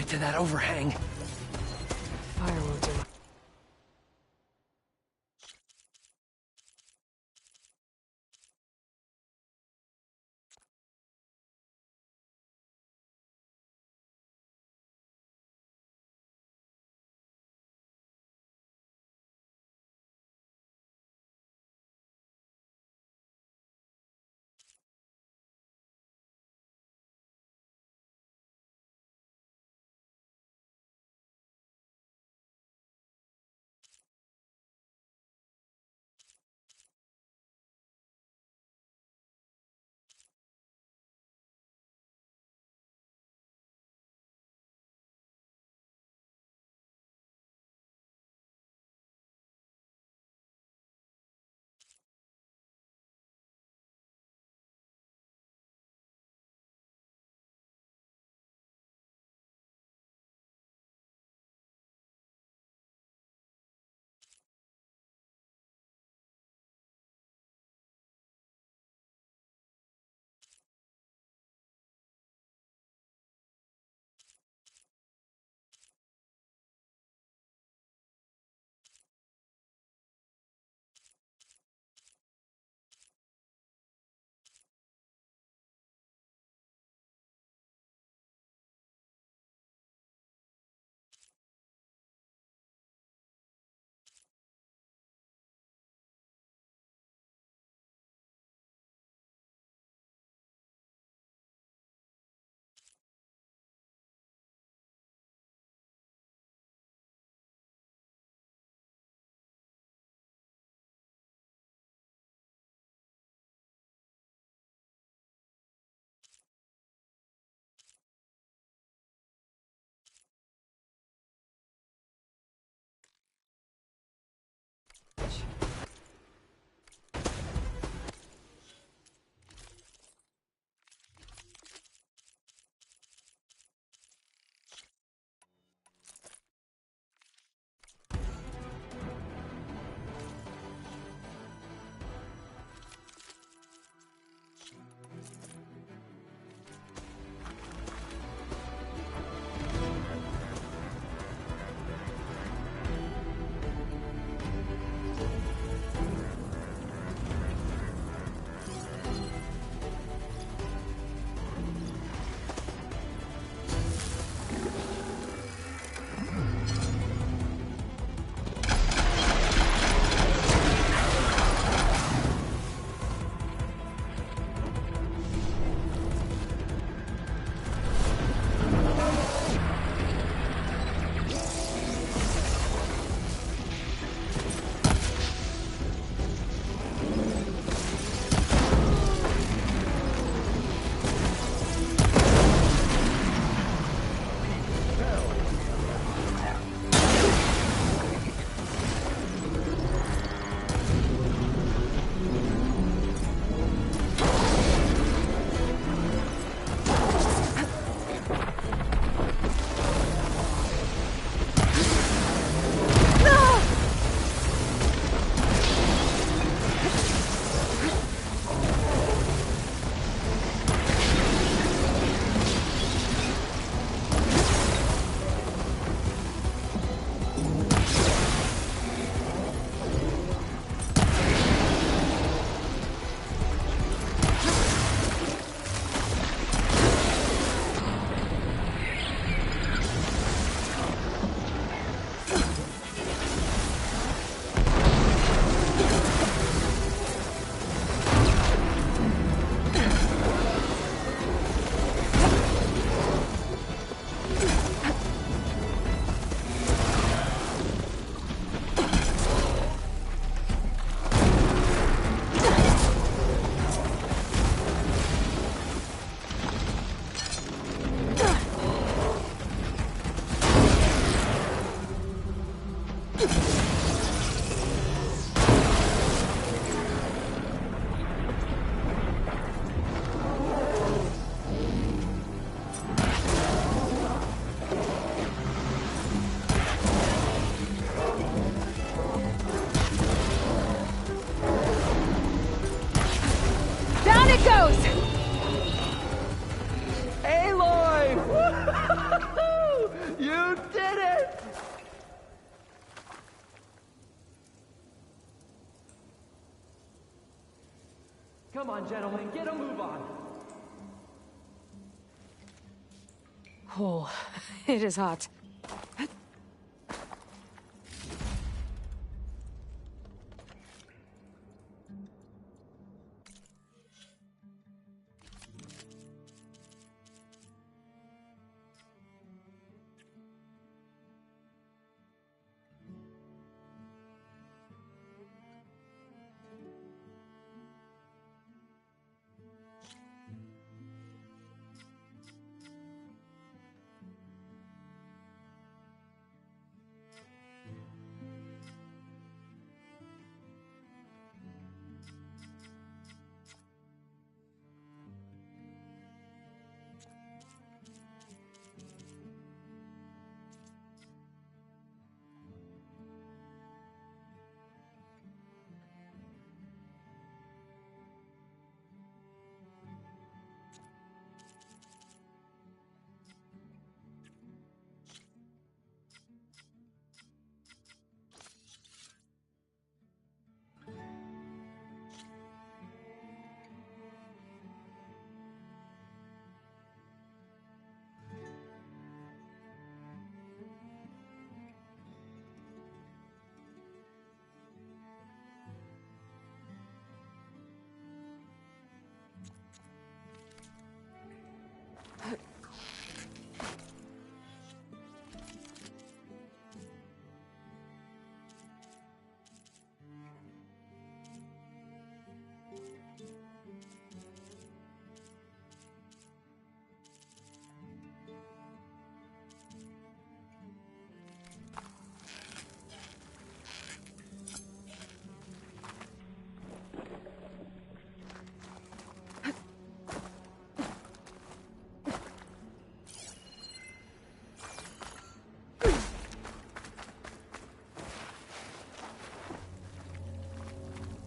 C: get to that overhang.
A: Fire won't do.
N: Come on, gentlemen, get a move on.
A: Oh, it is hot.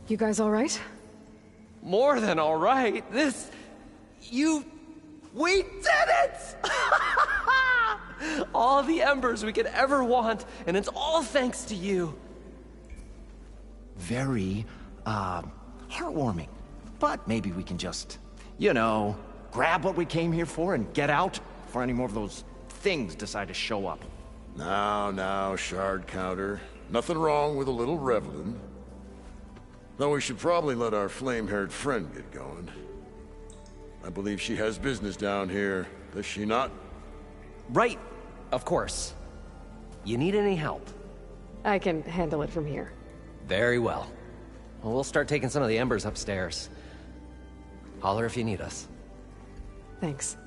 A: You guys all right?
C: More than all right. We did it! All the embers we could ever want, and it's all thanks to you.
B: Very, heartwarming. But maybe we can just, grab what we came here for and get out before any more of those things decide to show up.
D: Now, Shard Counter. Nothing wrong with a little reveling. Though we should probably let our flame-haired friend get going. I believe she has business down here, does she not?
C: Right, of course. You need any help?
A: I can handle it from here.
C: Very well. Well, we'll start taking some of the embers upstairs. Holler if you need us.
A: Thanks.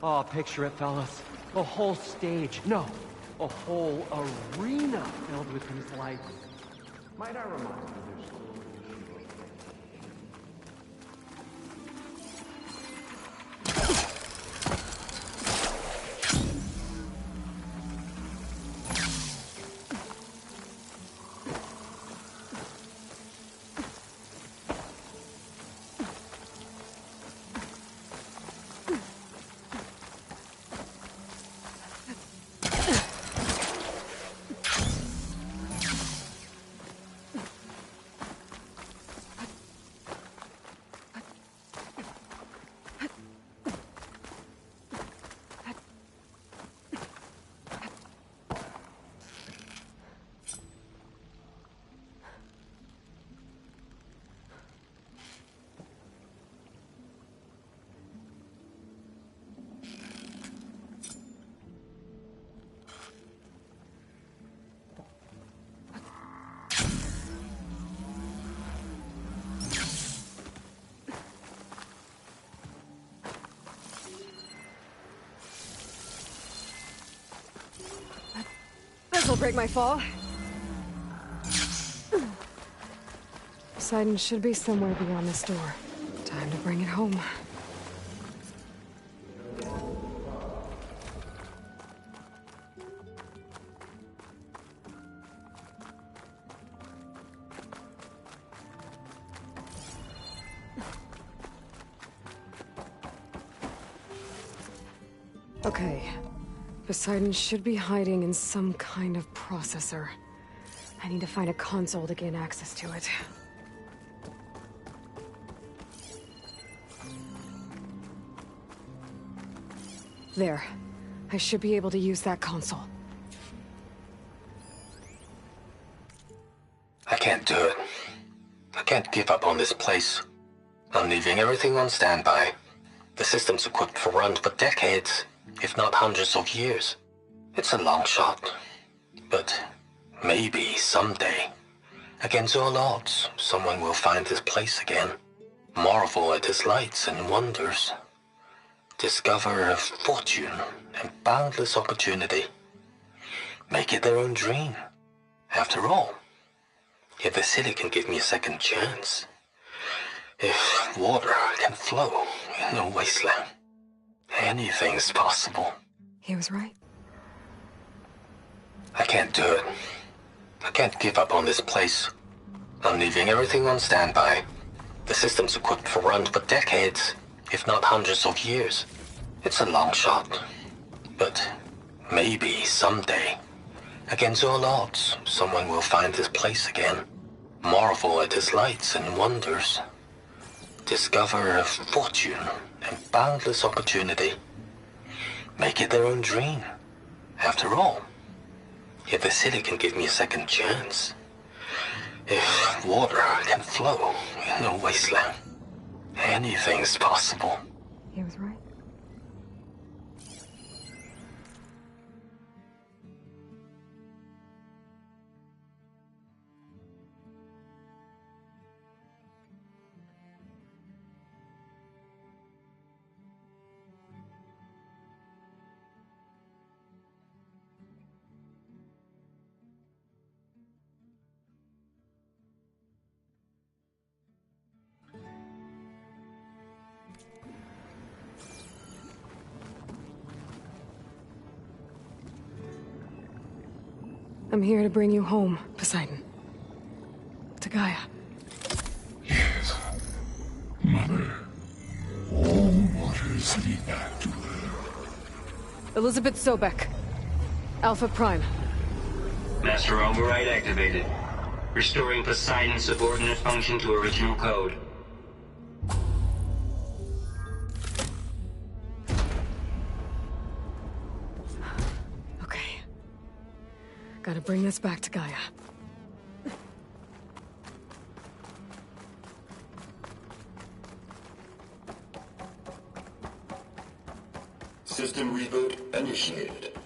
C: Oh, picture it, fellas. A whole stage. No, a whole arena filled with these lights. Might I remind you,
A: This'll break my fall. Poseidon should be somewhere beyond this door. Time to bring it home. Okay. Poseidon should be hiding in some kind of processor. I need to find a console to gain access to it. There. I should be able to use that console.
E: I can't do it. I can't give up on this place. I'm leaving everything on standby. The system's equipped for runs for decades, if not hundreds of years. It's a long shot. But maybe someday, against all odds, someone will find this place again. Marvel at its lights and wonders. Discover a fortune and boundless opportunity. Make it their own dream. After all, if the city can give me a second chance, if water can flow in a wasteland, anything's possible.
A: He was right.
E: I can't do it. I can't give up on this place. I'm leaving everything on standby. The system's equipped for runs for decades, if not hundreds of years. It's a long shot. But maybe someday, against all odds, someone will find this place again. Marvel at its lights and wonders. Discover a fortune and boundless opportunity. Make it their own dream. After all, if the city can give me a second chance, if water can flow in a wasteland, anything's possible.
A: He was right. I'm here to bring you home, Poseidon. To Gaia.
O: Yes. Mother. All waters lead back to her.
A: Elizabeth Sobek. Alpha Prime.
P: Master override activated. Restoring Poseidon's subordinate function to original code.
A: Gotta bring this back to Gaia.
F: System reboot initiated.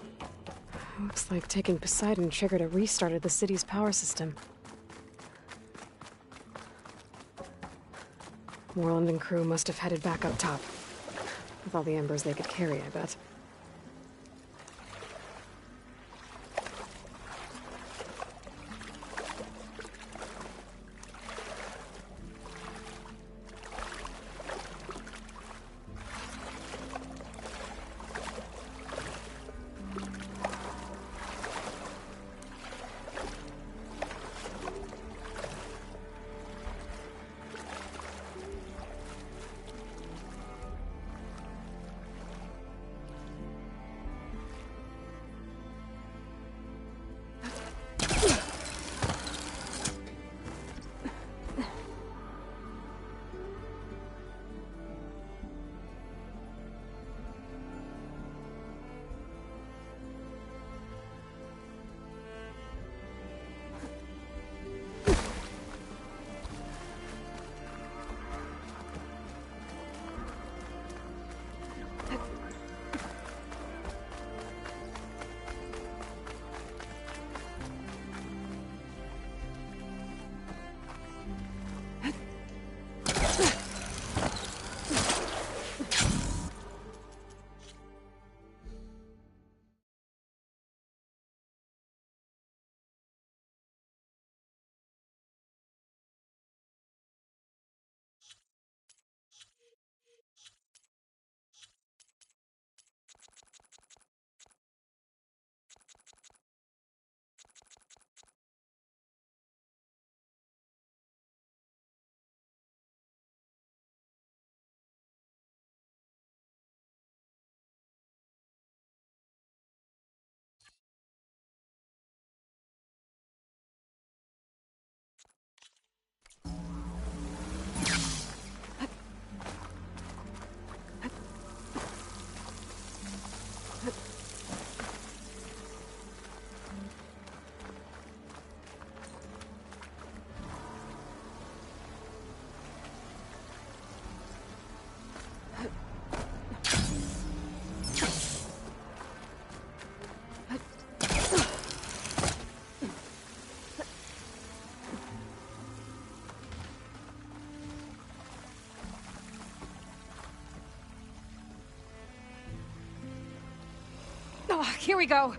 A: Looks like taking Poseidon triggered a restart of the city's power system. Moreland and crew must have headed back up top. With all the embers they could carry, I bet. Oh, here we go.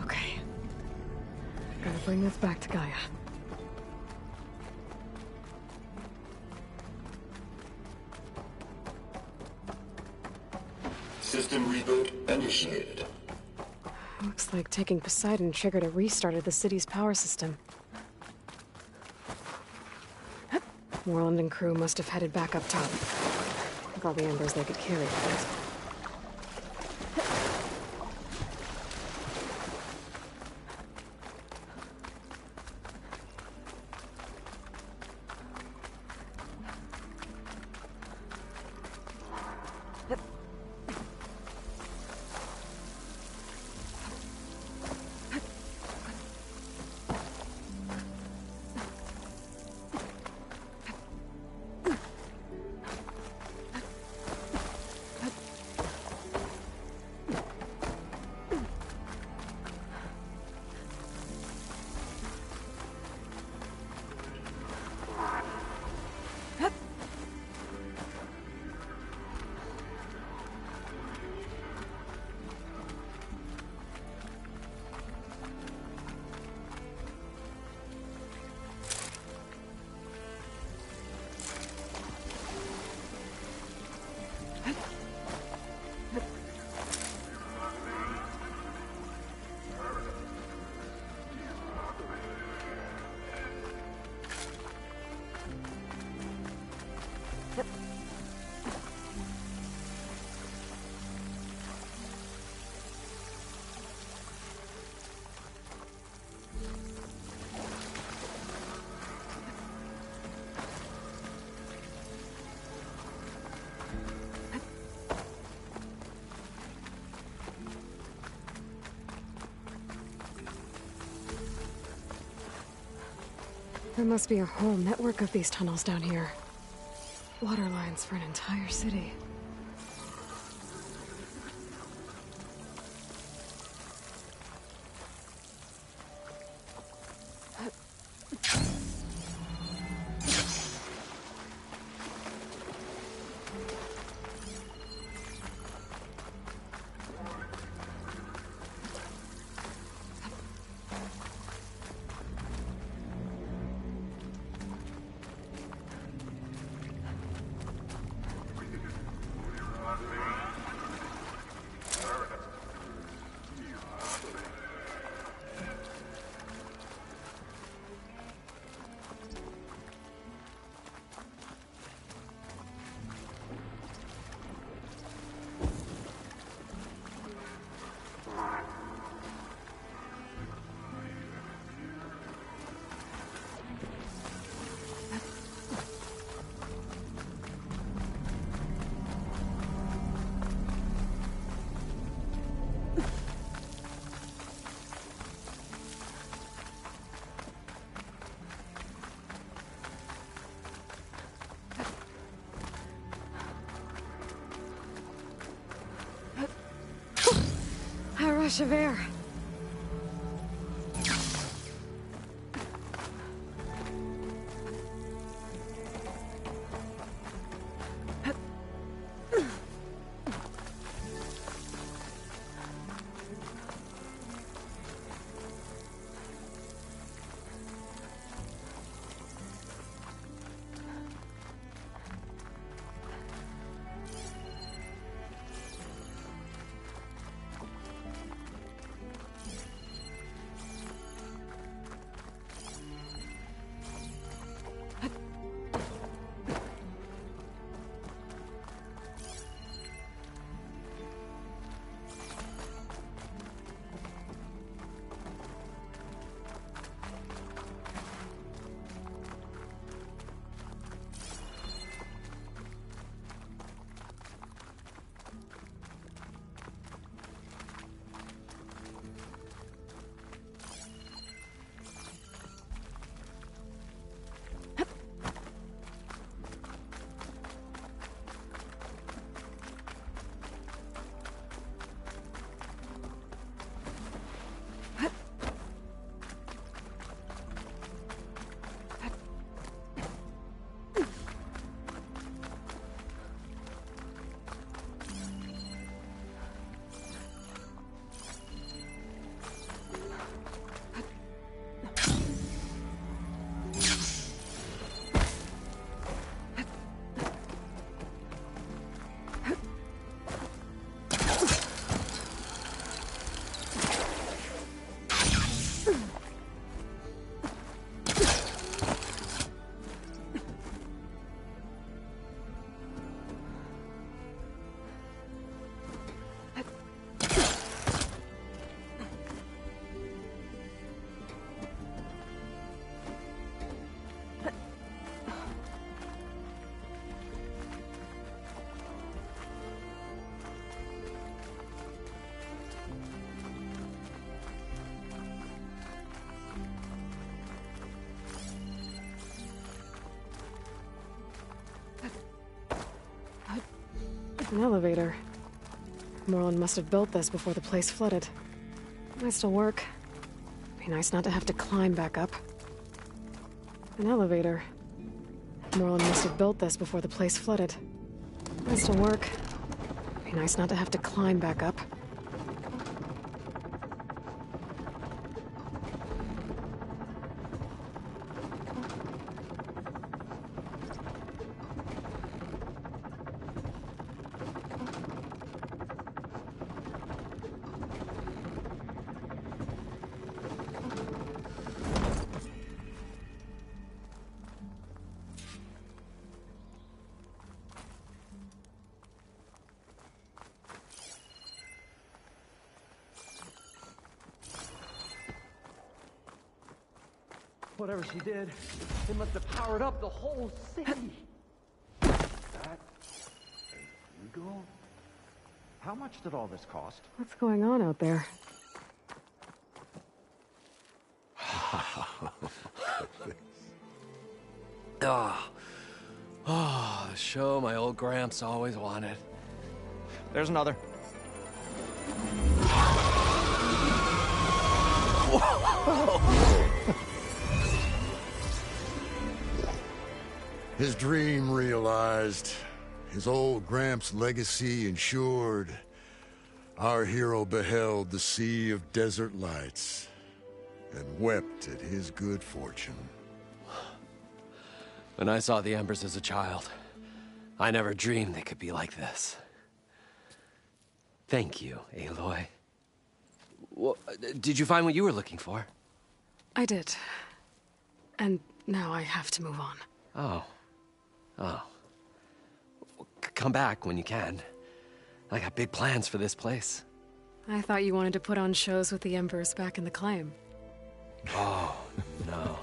A: Okay. Gotta bring this back to Gaia.
F: System reboot initiated.
K: Looks like taking Poseidon triggered a restart of the city's power system. Moreland and crew must have headed back up top. With all the embers they could carry. There must be a whole network of these tunnels down here. Water lines for an entire city. A rush of air.
A: An elevator. Moreland must have built this before the place flooded. Might still work. Be nice not to have to climb back up. An elevator. Moreland must have built this before the place flooded. Might still work. Be nice not to have to climb back up.
N: Whatever she did, it must have powered up the whole city.
B: That is legal? How much did all this cost?
A: What's going on out there?
C: The show my old Gramps always wanted.
B: There's another.
D: His dream realized, his old Gramps' legacy ensured. Our hero beheld the sea of desert lights and wept at his good fortune.
C: When I saw the Embers as a child, I never dreamed they could be like this. Thank you, Aloy. Well, did you find what you were looking for?
A: I did. And now I have to move on.
C: Oh. Come back when you can. I got big plans for this place.
A: I thought you wanted to put on shows with the Embers back in the Claim.
C: Oh, no.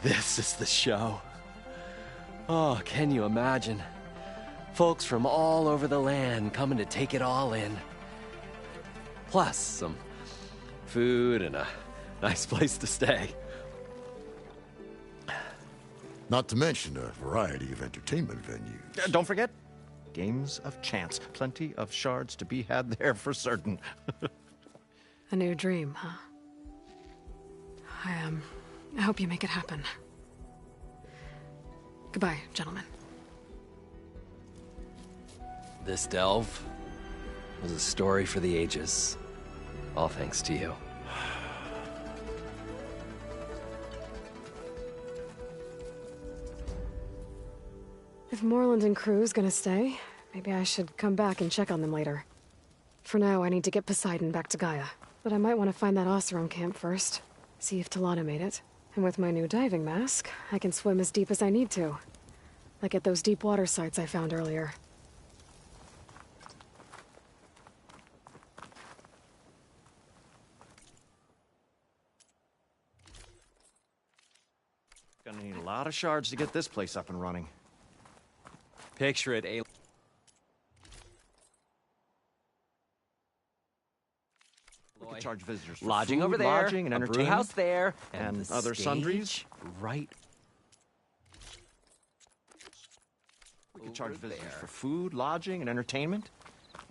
C: This is the show. Oh, can you imagine? Folks from all over the land coming to take it all in. Plus some food and a nice place to stay.
D: Not to mention a variety of entertainment venues.
B: Don't forget, games of chance. Plenty of shards to be had there for certain.
A: A new dream, huh? I hope you make it happen. Goodbye, gentlemen.
C: This delve was a story for the ages. All thanks to you.
A: If Moreland and crew's gonna stay, maybe I should come back and check on them later. For now, I need to get Poseidon back to Gaia. But I might want to find that Oseram camp first. See if Talana made it. And with my new diving mask, I can swim as deep as I need to. Like at those deep water sites I found earlier.
B: Gonna need a lot of shards to get this place up and running.
C: Picture it, Aloy.
B: We could charge visitors for
C: Lodging
B: food,
C: over there,
B: lodging and
C: a brew
B: entertainment,
C: house there,
B: and
C: the
B: other
C: stage
B: sundries.
C: Right.
B: We could charge visitors for food, lodging, and entertainment,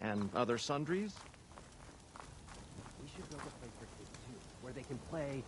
B: and other sundries.
N: We should build a place for kids too, where they can play,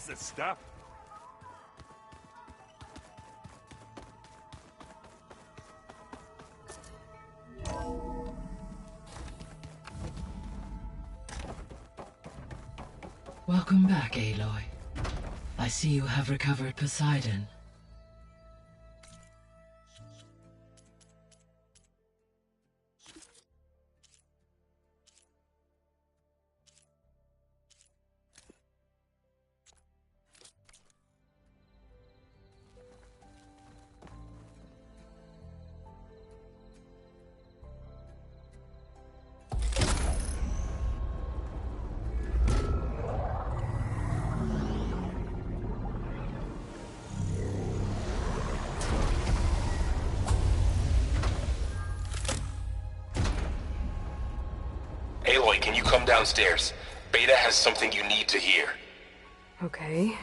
O: What's this stuff?
M: Welcome back, Aloy. I see you have recovered Poseidon.
Q: Aloy, can you come downstairs? Beta has something you need to hear.
A: Okay.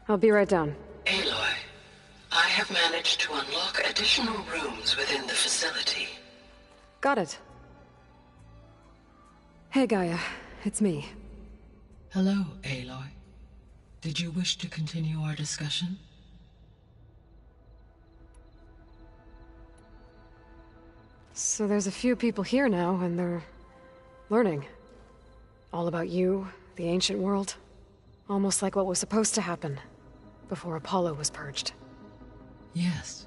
A: I'll be right down.
M: Aloy, I have managed to unlock additional rooms within the facility.
A: Got it. Hey, Gaia. It's me.
M: Hello, Aloy. Did you wish to continue our discussion?
A: So there's a few people here now, and they're learning. All about you, the ancient world. Almost like what was supposed to happen before Apollo was purged.
M: Yes.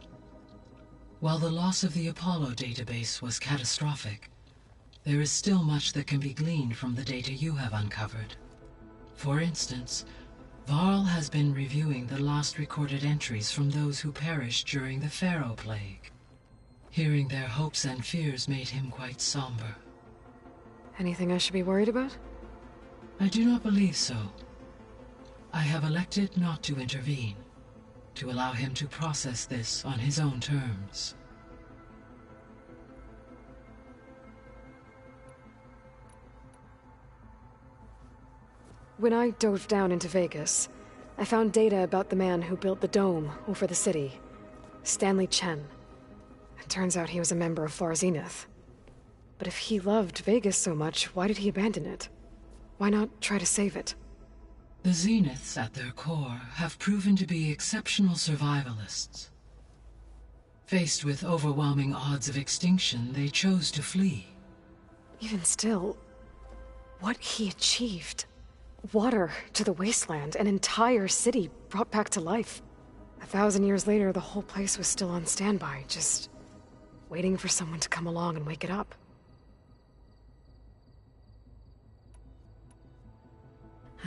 M: While the loss of the Apollo database was catastrophic, there is still much that can be gleaned from the data you have uncovered. For instance, Varl has been reviewing the last recorded entries from those who perished during the Pharaoh Plague. Hearing their hopes and fears made him quite somber.
A: Anything I should be worried about?
M: I do not believe so. I have elected not to intervene, to allow him to process this on his own terms.
A: When I dove down into Vegas, I found data about the man who built the dome over the city, Stanley Chen. It turns out he was a member of Far Zenith. But if he loved Vegas so much, why did he abandon it? Why not try to save it?
M: The Zeniths, at their core, have proven to be exceptional survivalists. Faced with overwhelming odds of extinction, they chose to flee.
A: Even still, what he achieved. Water to the wasteland, an entire city brought back to life. 1,000 years later, the whole place was still on standby, just waiting for someone to come along and wake it up.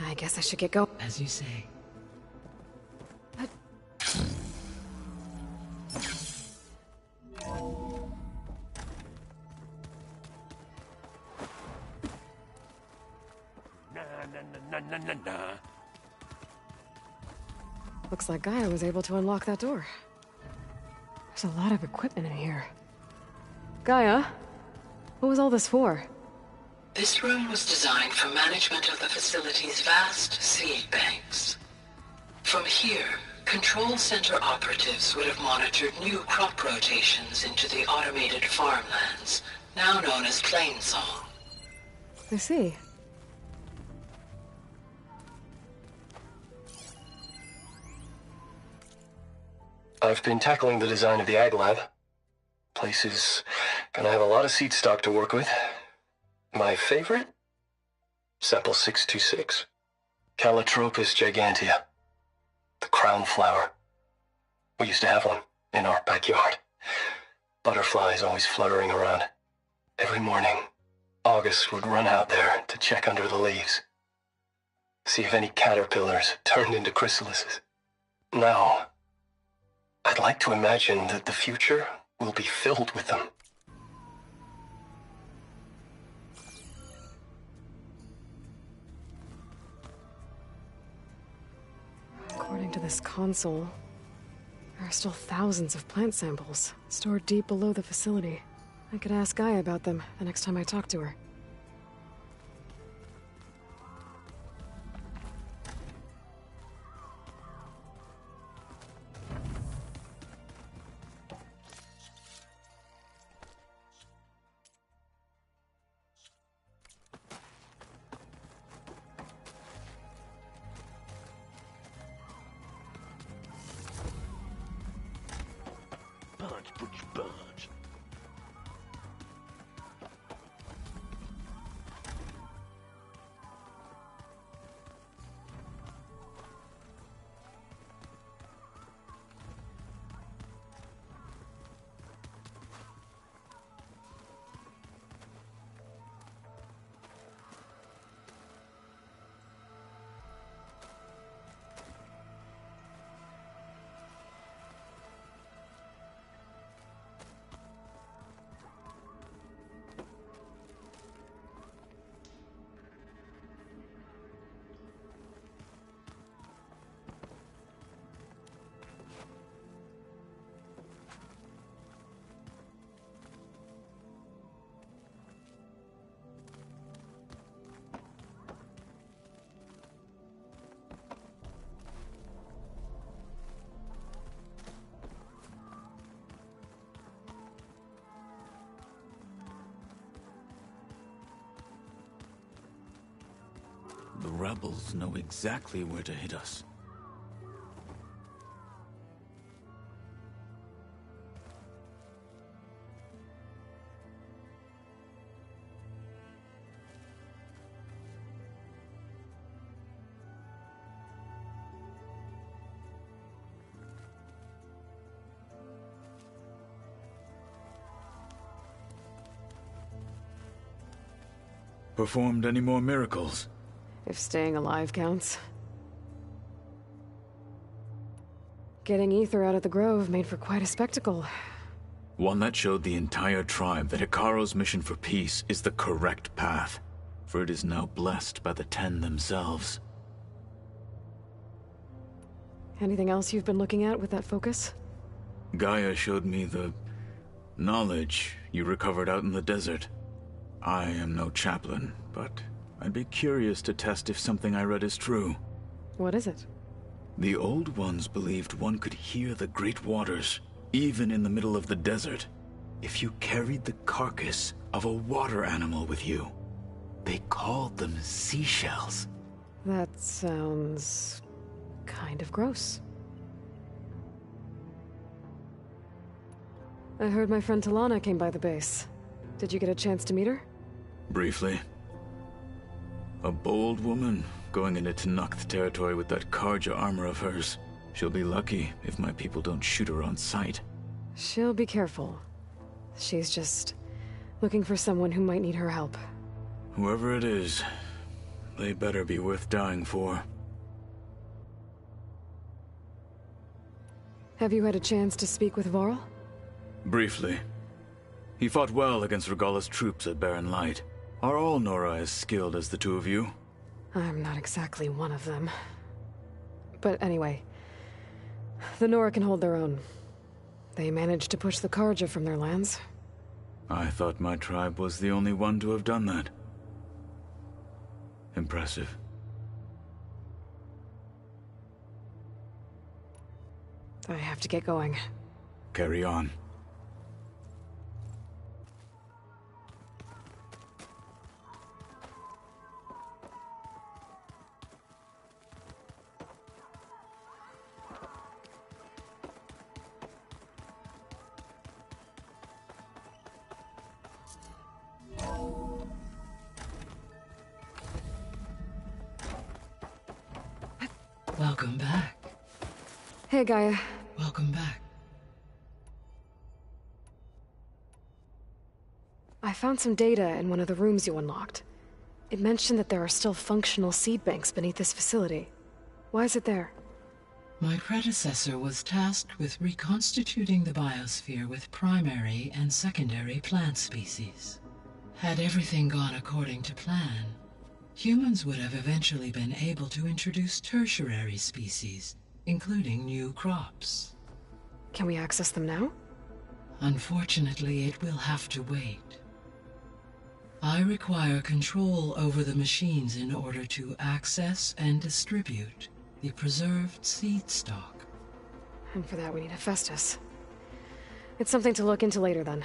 A: I guess I should get going.
M: As you say.
A: But... Looks like Gaia was able to unlock that door. There's a lot of equipment in here. Gaia, what was all this for?
M: This room was designed for management of the facility's vast seed banks. From here, Control Center operatives would have monitored new crop rotations into the automated farmlands, now known as Plainsong.
A: I see.
Q: I've been tackling the design of the Ag Lab. Place is gonna have a lot of seed stock to work with. My favorite? Sample 626. Calotropis gigantea. The crown flower. We used to have one in our backyard. Butterflies always fluttering around. Every morning, August would run out there to check under the leaves. See if any caterpillars turned into chrysalises. Now, I'd like to imagine that the future will be filled with them.
A: According to this console, there are still thousands of plant samples stored deep below the facility. I could ask Gaia about them the next time I talk to her.
R: rebels know exactly where to hit us. Performed any more miracles?
A: If staying alive counts. Getting Ether out of the Grove made for quite a spectacle.
R: One that showed the entire tribe that Hekarro's mission for peace is the correct path, for it is now blessed by the Ten themselves.
A: Anything else you've been looking at with that focus?
R: Gaia showed me the knowledge you recovered out in the desert. I am no chaplain, but I'd be curious to test if something I read is true.
A: What is it?
R: The Old Ones believed one could hear the great waters, even in the middle of the desert, if you carried the carcass of a water animal with you. They called them seashells.
A: That sounds kind of gross. I heard my friend Talana came by the base. Did you get a chance to meet her?
R: Briefly. A bold woman going into Tenakth territory with that Karja armor of hers. She'll be lucky if my people don't shoot her on sight.
A: She'll be careful. She's just looking for someone who might need her help.
R: Whoever it is, they better be worth dying for.
A: Have you had a chance to speak with Varl?
R: Briefly. He fought well against Regalla's troops at Barren Light. Are all Nora as skilled as the two of you?
A: I'm not exactly one of them. But anyway, the Nora can hold their own. They managed to push the Karja from their lands.
R: I thought my tribe was the only one to have done that. Impressive.
A: I have to get going.
R: Carry on.
M: Welcome back.
A: Hey, Gaia.
M: Welcome back.
A: I found some data in one of the rooms you unlocked. It mentioned that there are still functional seed banks beneath this facility. Why is it there?
M: My predecessor was tasked with reconstituting the biosphere with primary and secondary plant species. Had everything gone according to plan, humans would have eventually been able to introduce tertiary species, including new crops.
A: Can we access them now?
M: Unfortunately, it will have to wait. I require control over the machines in order to access and distribute the preserved seed stock.
A: And for that we need Hephaestus. It's something to look into later then.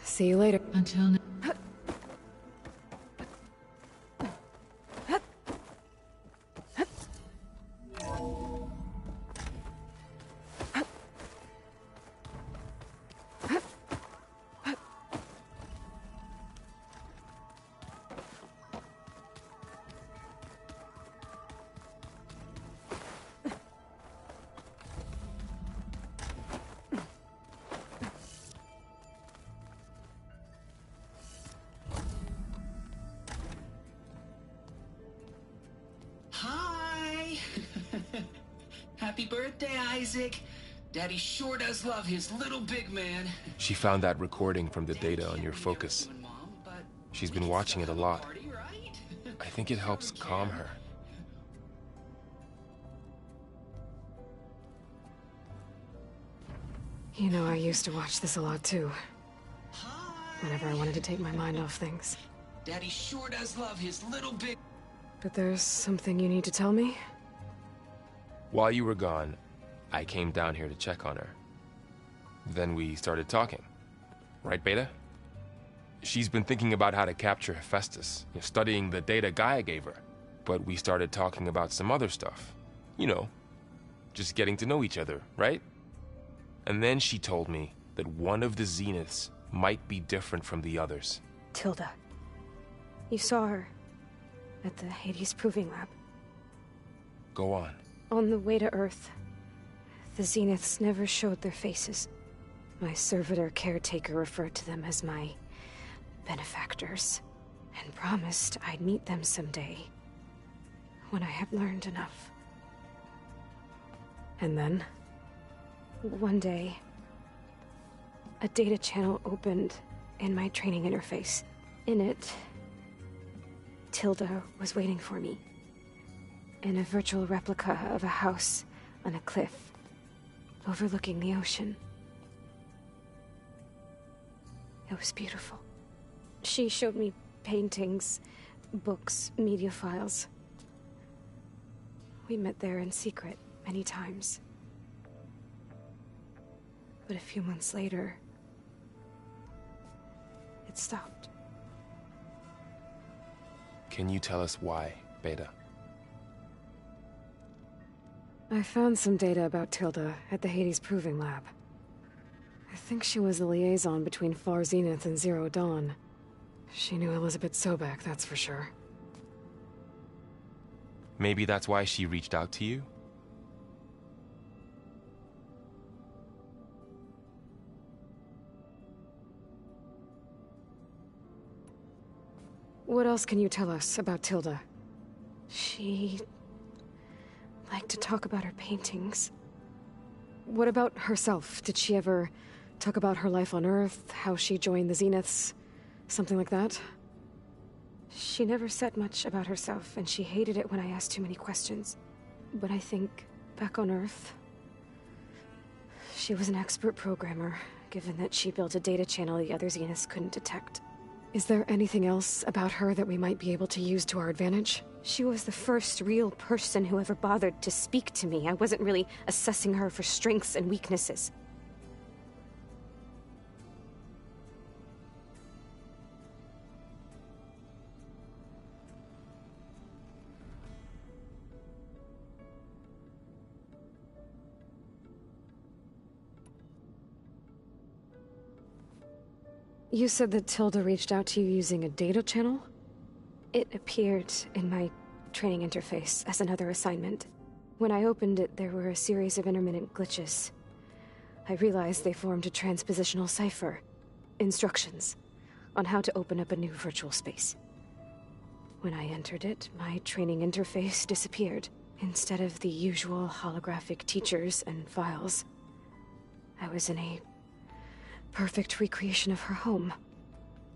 A: See you later.
M: Until now.
S: Happy birthday, Isaac. Daddy sure does love his little big man.
T: She found that recording from the data on your focus. She's been watching it a lot. I think it helps calm her.
A: You know, I used to watch this a lot too. Whenever I wanted to take my mind off things.
S: Daddy sure does love his little big...
A: But there's something you need to tell me?
T: While you were gone, I came down here to check on her. Then we started talking. Right, Beta? She's been thinking about how to capture Hephaestus, studying the data Gaia gave her. But we started talking about some other stuff. You know, just getting to know each other, right? And then she told me that one of the Zeniths might be different from the others.
K: Tilda. You saw her at the Hades Proving Lab.
T: Go on.
K: On the way to Earth, the Zeniths never showed their faces. My servitor caretaker referred to them as my benefactors, and promised I'd meet them someday, when I had learned enough. And then, one day, a data channel opened in my training interface. In it, Tilda was waiting for me, in a virtual replica of a house on a cliff, overlooking the ocean. It was beautiful. She showed me paintings, books, media files. We met there in secret many times. But a few months later, it stopped.
T: Can you tell us why, Beta?
A: I found some data about Tilda at the Hades Proving Lab. I think she was the liaison between Far Zenith and Zero Dawn. She knew Elizabeth Sobek, that's for sure.
T: Maybe that's why she reached out to you?
A: What else can you tell us about Tilda?
K: She liked to talk about her paintings.
A: What about herself? Did she ever talk about her life on Earth, how she joined the Zeniths, something like that?
K: She never said much about herself, and she hated it when I asked too many questions. But I think, back on Earth, she was an expert programmer, given that she built a data channel the other Zeniths couldn't detect.
A: Is there anything else about her that we might be able to use to our advantage?
K: She was the first real person who ever bothered to speak to me. I wasn't really assessing her for strengths and weaknesses.
A: You said that Tilda reached out to you using a data channel?
K: It appeared in my training interface as another assignment. When I opened it, there were a series of intermittent glitches. I realized they formed a transpositional cipher. Instructions on how to open up a new virtual space. When I entered it, my training interface disappeared. Instead of the usual holographic teachers and files, I was in a perfect recreation of her home.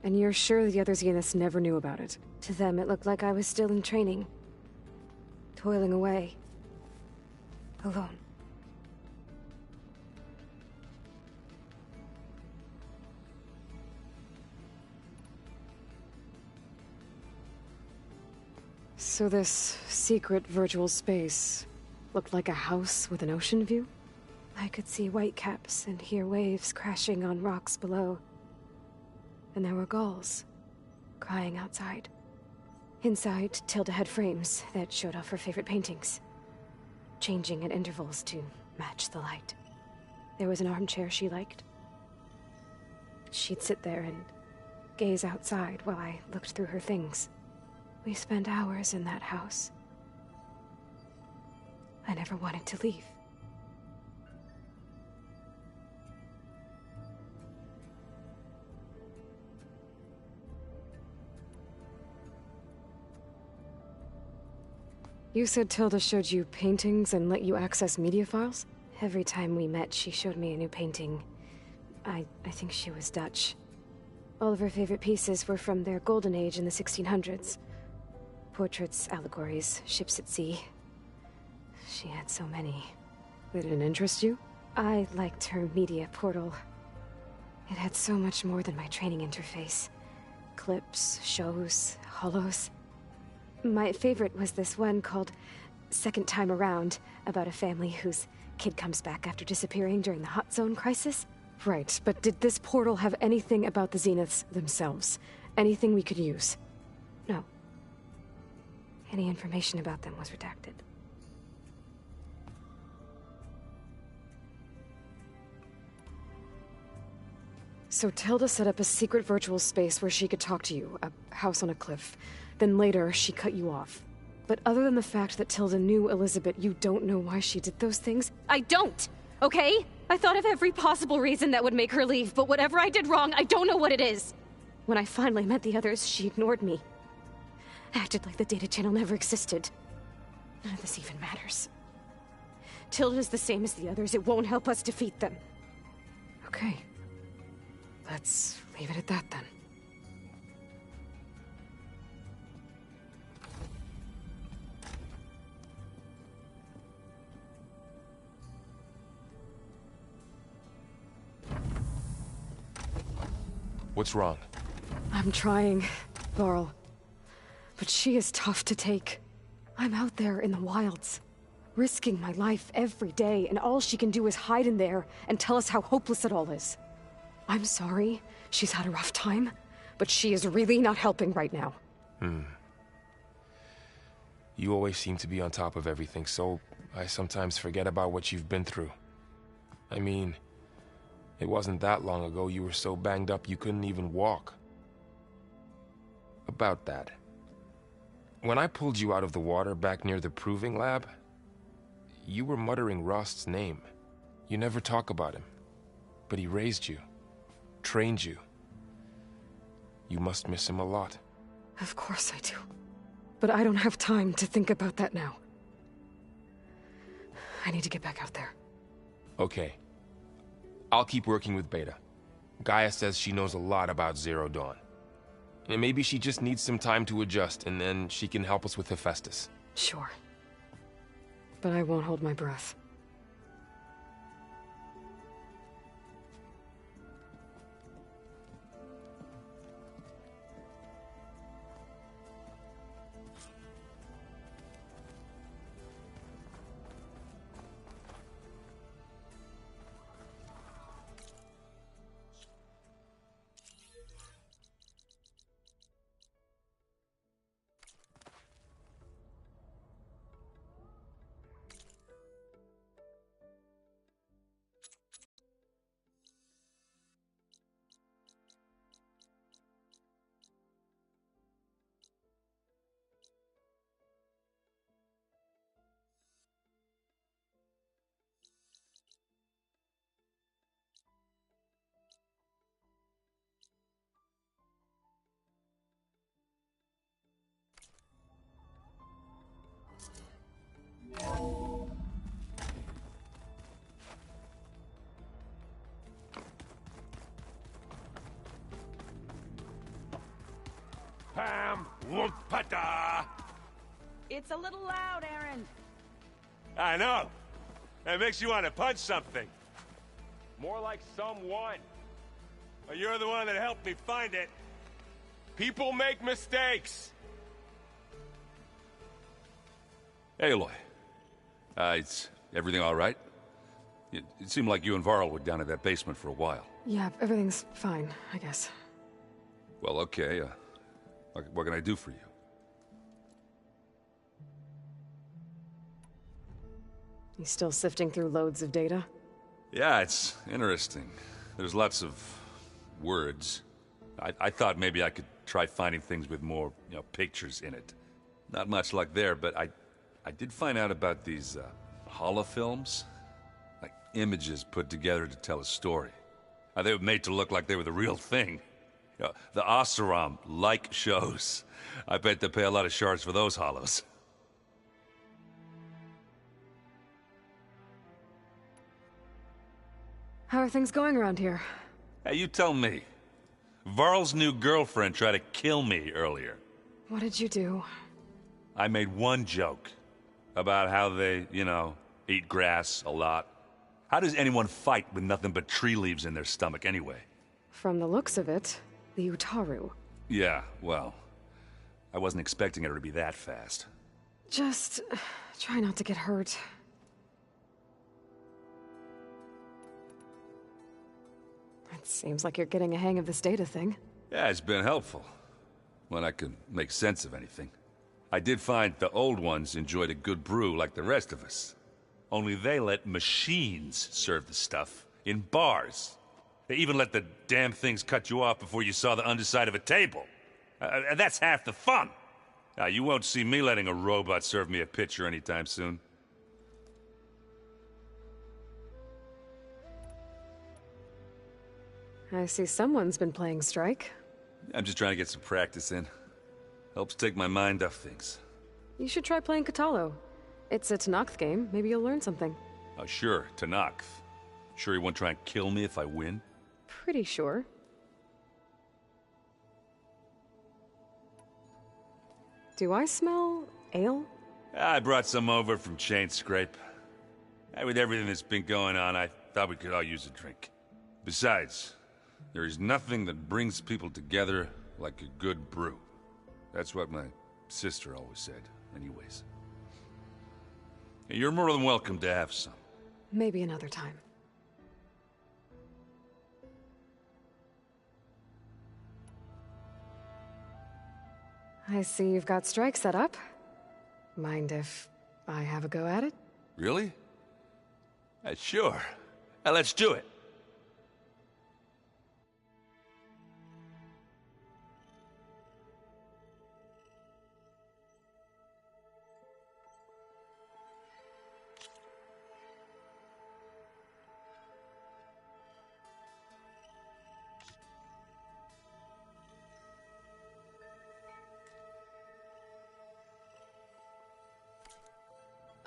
A: And you're sure the other Zeniths never knew about it?
K: To them, it looked like I was still in training. Toiling away. Alone.
A: So this secret virtual space looked like a house with an ocean view?
K: I could see whitecaps and hear waves crashing on rocks below. And there were gulls crying outside. Inside, Tilda had frames that showed off her favorite paintings, changing at intervals to match the light. There was an armchair she liked. She'd sit there and gaze outside while I looked through her things. We spent hours in that house. I never wanted to leave.
A: You said Tilda showed you paintings and let you access media files?
K: Every time we met, she showed me a new painting. I think she was Dutch. All of her favorite pieces were from their golden age in the 1600s. Portraits, allegories, ships at sea. She had so many.
A: They didn't interest you?
K: I liked her media portal. It had so much more than my training interface. Clips, shows, holos. My favorite was this one called Second Time Around, about a family whose kid comes back after disappearing during the Hot Zone crisis. Right, but did this portal have anything about the Zeniths themselves? Anything we could use? No. Any information about them was redacted. So Tilda set up a secret virtual space where she could talk to you, a house on a cliff. Then later, she cut you off. But other than the fact that Tilda knew Elizabeth, you don't know why she did those things?
A: I don't! Okay? I thought of every possible reason that would make her leave, but whatever I did wrong, I don't know what it is. When I finally met the others, she ignored me. Acted like the data channel never existed. None of this even matters. Tilda's the same as the others. It won't help us defeat them.
K: Okay. Let's leave it at that then.
T: What's wrong?
K: I'm trying, Varl. But she is tough to take. I'm out there in the wilds, risking my life every day, and all she can do is hide in there and tell us how hopeless it all is. I'm sorry, she's had a rough time, but she is really not helping right now.
T: You always seem to be on top of everything, so I sometimes forget about what you've been through. I mean, it wasn't that long ago you were so banged up you couldn't even walk. About that. When I pulled you out of the water back near the proving lab, you were muttering Rost's name. You never talk about him, but he raised you, trained you. You must miss him a lot.
K: Of course I do. But I don't have time to think about that now. I need to get back out there.
T: Okay. I'll keep working with Beta. Gaia says she knows a lot about Zero Dawn. And maybe she just needs some time to adjust, and then she can help us with Hephaestus.
K: Sure. But I won't hold my breath.
U: Pam Whoopata!
V: It's a little loud, Aaron.
U: I know. That makes you want to punch something. More like someone. Well, you're the one that helped me find it. People make mistakes.
W: Hey, Aloy. Is everything all right? It seemed like you and Varl were down in that basement for a while.
K: Yeah, everything's fine, I guess.
W: Well, okay. What can I do for you?
K: You still sifting through loads of data?
W: Yeah, it's interesting. There's lots of words. I thought maybe I could try finding things with more, pictures in it. Not much luck there, but I did find out about these holofilms. Like images put together to tell a story. They were made to look like they were the real thing. The Oseram like shows. I bet they pay a lot of shards for those hollows.
K: How are things going around here?
W: Hey, you tell me. Varl's new girlfriend tried to kill me earlier.
K: What did you do?
W: I made one joke about how they, eat grass a lot. How does anyone fight with nothing but tree leaves in their stomach anyway?
K: From the looks of it, the Utaru.
W: Yeah, well, I wasn't expecting her to be that fast.
K: Just try not to get hurt.
A: Seems like you're getting a hang of this data thing.
W: Yeah, it's been helpful. When I could make sense of anything. I did find the old ones enjoyed a good brew like the rest of us. Only they let machines serve the stuff in bars. They even let the damn things cut you off before you saw the underside of a table. And that's half the fun. Now, you won't see me letting a robot serve me a pitcher anytime soon.
A: I see someone's been playing Strike.
W: I'm just trying to get some practice in. Helps take my mind off things.
A: You should try playing Katalo. It's a Tenakth game. Maybe you'll learn something.
W: Oh, sure, Tenakth. Sure he won't try and kill me if I win?
A: Pretty sure. Do I smell ale?
W: I brought some over from Chain Scrape. With everything that's been going on, I thought we could all use a drink. Besides, there is nothing that brings people together like a good brew. That's what my sister always said, anyways. You're more than welcome to have some.
A: Maybe another time. I see you've got Strike set up. Mind if I have a go at it?
W: Really? Sure. Let's do it.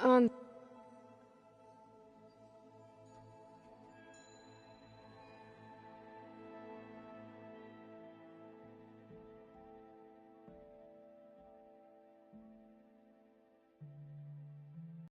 A: On